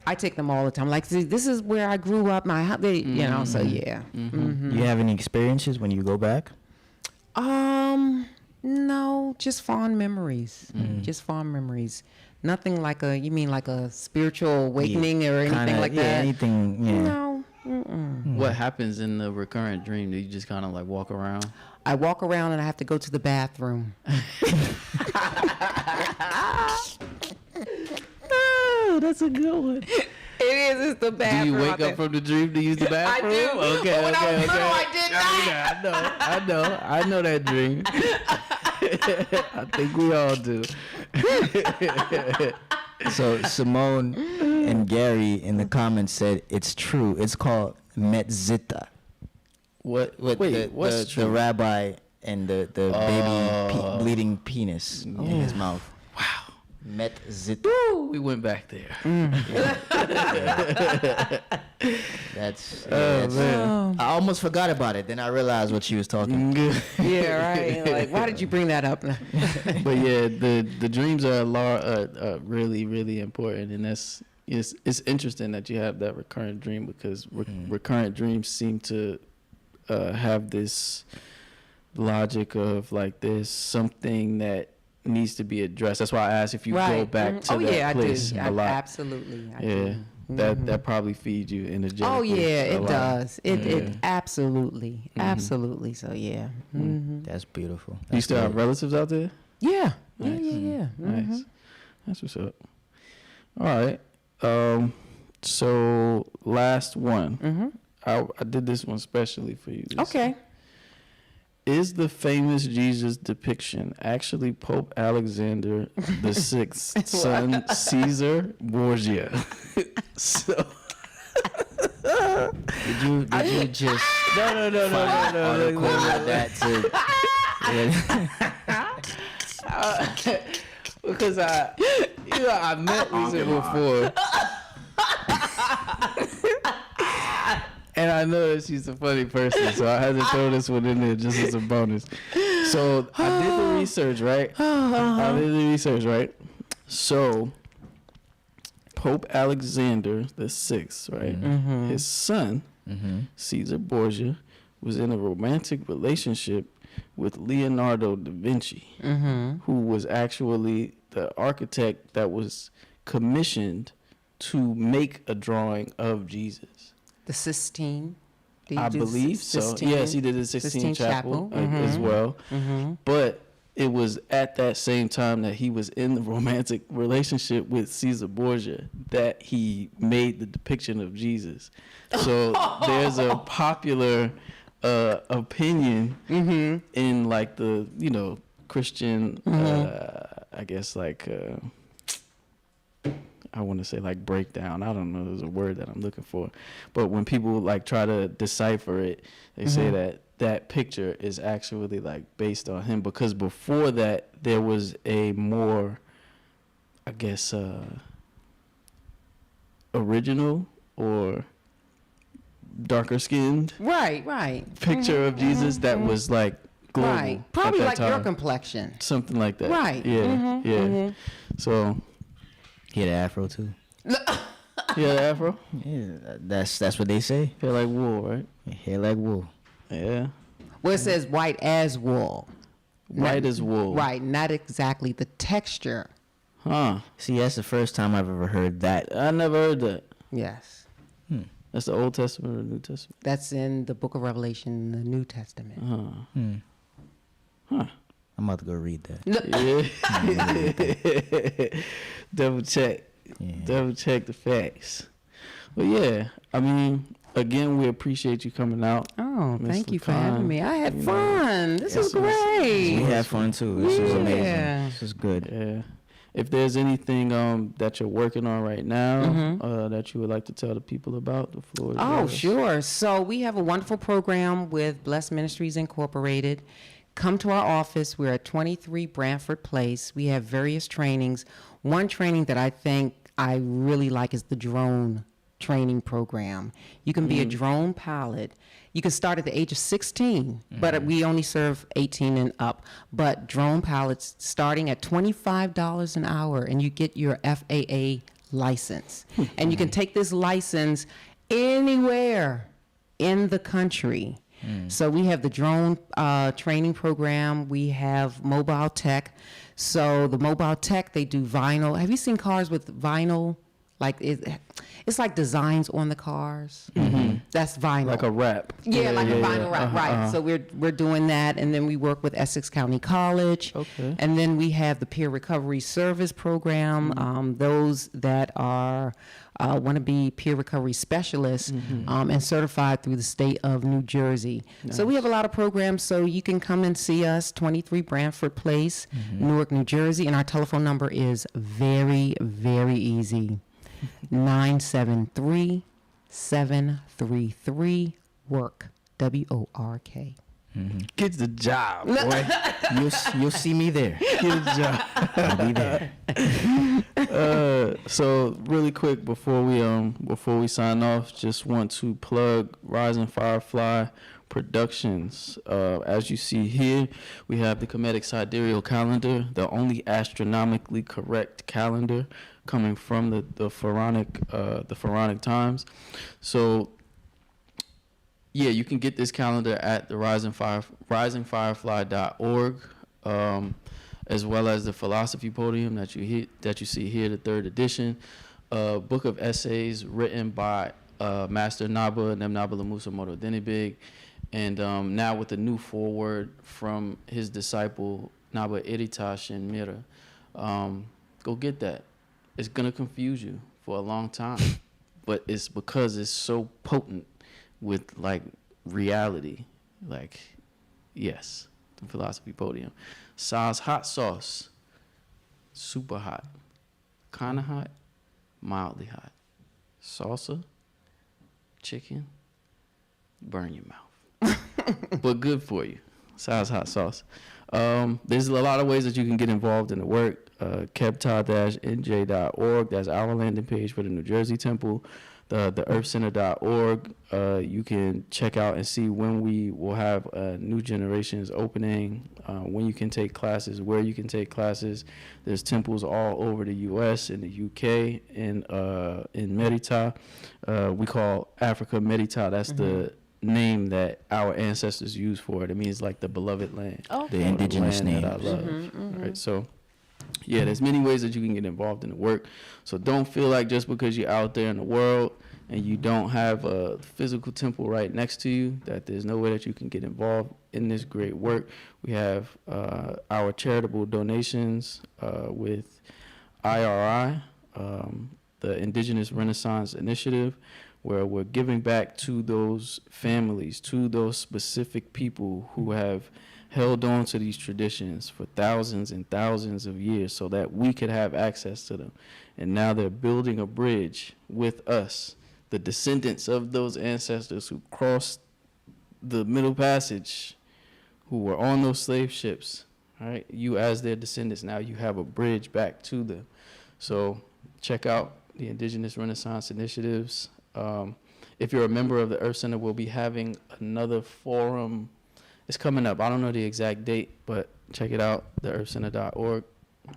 I take them all the time. Like, see, this is where I grew up. So yeah. You have any experiences when you go back? No, just fond memories. Just fond memories. Nothing like you mean like a spiritual awakening or anything like that? Anything, yeah. No. What happens in the recurrent dream? Do you just kind of like walk around? I walk around and I have to go to the bathroom. Oh, that's a good one. It is. It's the Do bathroom. you wake up from the dream to use the bathroom? I do. Okay, But when I was okay. little, I did not. I know that dream. I think we all do. So Simone and Gary in the comments said it's true. It's called metzita. Wait, The rabbi and the baby bleeding penis in his mouth. Wow. Metzita. We went back there. That's man. I almost forgot about it. Then I realized what she was talking about. Yeah, right. Like, why did you bring that up? But yeah, the dreams are really, really important, and it's interesting that you have that recurrent dream, because recurrent dreams seem to have this logic of like there's something that needs to be addressed. That's why I asked if you go back to that place a lot. Absolutely. I Yeah. do. That probably feeds you energetically. Oh yeah, a it lot. does. It absolutely, absolutely. So yeah. That's beautiful. You That's still have great. relatives out there? Yeah. Nice. Yeah. Nice. That's what's up. All right. So last one. I did this one specially for you. Lisa. Okay. Is the famous Jesus depiction actually Pope Alexander the Sixth's son, Caesar Borgia? So Did you just no. article about that to Because I met Lisa before, and And I know that she's a funny person, so I had to throw this one in there just as a bonus. So I did the research, right? So Pope Alexander the Sixth, right? His son, Caesar Borgia, was in a romantic relationship with Leonardo da Vinci, who was actually the architect that was commissioned to make a drawing of Jesus. The Sistine. Did I you do the believe so. Sistine? Yes, he did the Sistine Chapel, as well. But it was at that same time that he was in the romantic relationship with Caesar Borgia that he made the depiction of Jesus. So there's a popular opinion in like the, Christian, I guess like, I want to say like breakdown. I don't know. There's a word that I'm looking for. But when people like try to decipher it, they say that that picture is actually like based on him, because before that there was a more, I guess, original or darker skinned Right. picture of Jesus that was like global. Right. Probably at that like your time. complexion. Something like that. Right. Yeah. So He had an afro too. he had an afro. Yeah, that's what they say. Hair like wool, right? Hair like wool. Yeah. Well, it says white as wool. White as wool. Right, not exactly the texture. Huh. See, that's the first time I've ever heard that. I never heard that. Yes. That's the Old Testament or the New Testament? That's in the book of Revelation, the New Testament. Huh. I'm about to go read that. Yeah. Double check. Yeah. Double check the facts. Well, yeah. I mean, again, we appreciate you coming out. Oh, Ms. thank you for Lacon, having me. I had you know, fun. This was great. We had fun too. This was amazing. Yeah. This was good. Yeah. If there's anything that you're working on right now that you would like to tell the people about, the floor is Oh, yours. sure. So we have a wonderful program with Blessed Ministries Incorporated. Come to our office. We're at 23 Branford Place. We have various trainings. One training that I think I really like is the drone training program. You can be a drone pilot. You can start at the age of 16, but we only serve 18 and up. But drone pilots starting at $25 an hour, and you get your FAA license. And you can take this license anywhere in the country. So we have the drone training program. We have mobile tech. So the mobile tech, they do vinyl. Have you seen cars with vinyl? Like it's like designs on the cars. That's vinyl. Like a wrap. Yeah, like a vinyl wrap, right. So we're doing that, and then we work with Essex County College. Okay. And then we have the peer recovery service program. Those that are want to be peer recovery specialists and certified through the state of New Jersey. So we have a lot of programs. So you can come and see us, 23 Branford Place, Newark, New Jersey, and our telephone number is very, very easy. 973-733-WORK, WORK. Get the job, boy. You'll see me there. Get a job. I'll be there. So really quick before we sign off, just want to plug Rising Firefly Productions. As you see here, we have the Comedic Sidereal Calendar, the only astronomically correct calendar coming from the Pharaonic times. So yeah, you can get this calendar at the risingfirefly.org, as well as the Philosophy Podium that you see here, the 3rd edition, book of essays written by Master Naba Nemnaba Musa Moto Denibig, and now with a new foreword from his disciple Naba Iritash and Mira. Go get that. It's gonna confuse you for a long time, but it's because it's so potent with like reality. Like, yes, the Philosophy Podium. Sal's hot sauce, super hot, kinda hot, mildly hot. Salsa, chicken, burn your mouth, but good for you. Sal's hot sauce. There's a lot of ways that you can get involved in the work. Kebta-nj.org, that's our landing page for the New Jersey Temple. the earthcenter.org. You can check out and see when we will have New Generations opening, when you can take classes, where you can take classes. There's temples all over the U.S., in the U.K., in Merita. We call Africa Merita. That's the name that our ancestors used for it. It means like the beloved land. The indigenous land name. that I love. Right, so yeah, there's many ways that you can get involved in the work. So don't feel like just because you're out there in the world and you don't have a physical temple right next to you, that there's no way that you can get involved in this great work. We have our charitable donations with IRI, the Indigenous Renaissance Initiative, where we're giving back to those families, to those specific people who have held on to these traditions for thousands and thousands of years so that we could have access to them. And now they're building a bridge with us, the descendants of those ancestors who crossed the Middle Passage, who were on those slave ships, right? You as their descendants, now you have a bridge back to them. So check out the Indigenous Renaissance Initiatives. If you're a member of the Earth Center, we'll be having another forum. It's coming up. I don't know the exact date, but check it out, theearthcenter.org.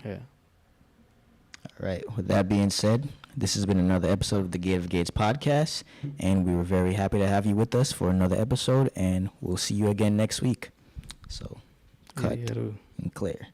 Yeah. All right. With that being said, this has been another episode of the Gate of Gates podcast, and we were very happy to have you with us for another episode, and we'll see you again next week. So, cut and clear.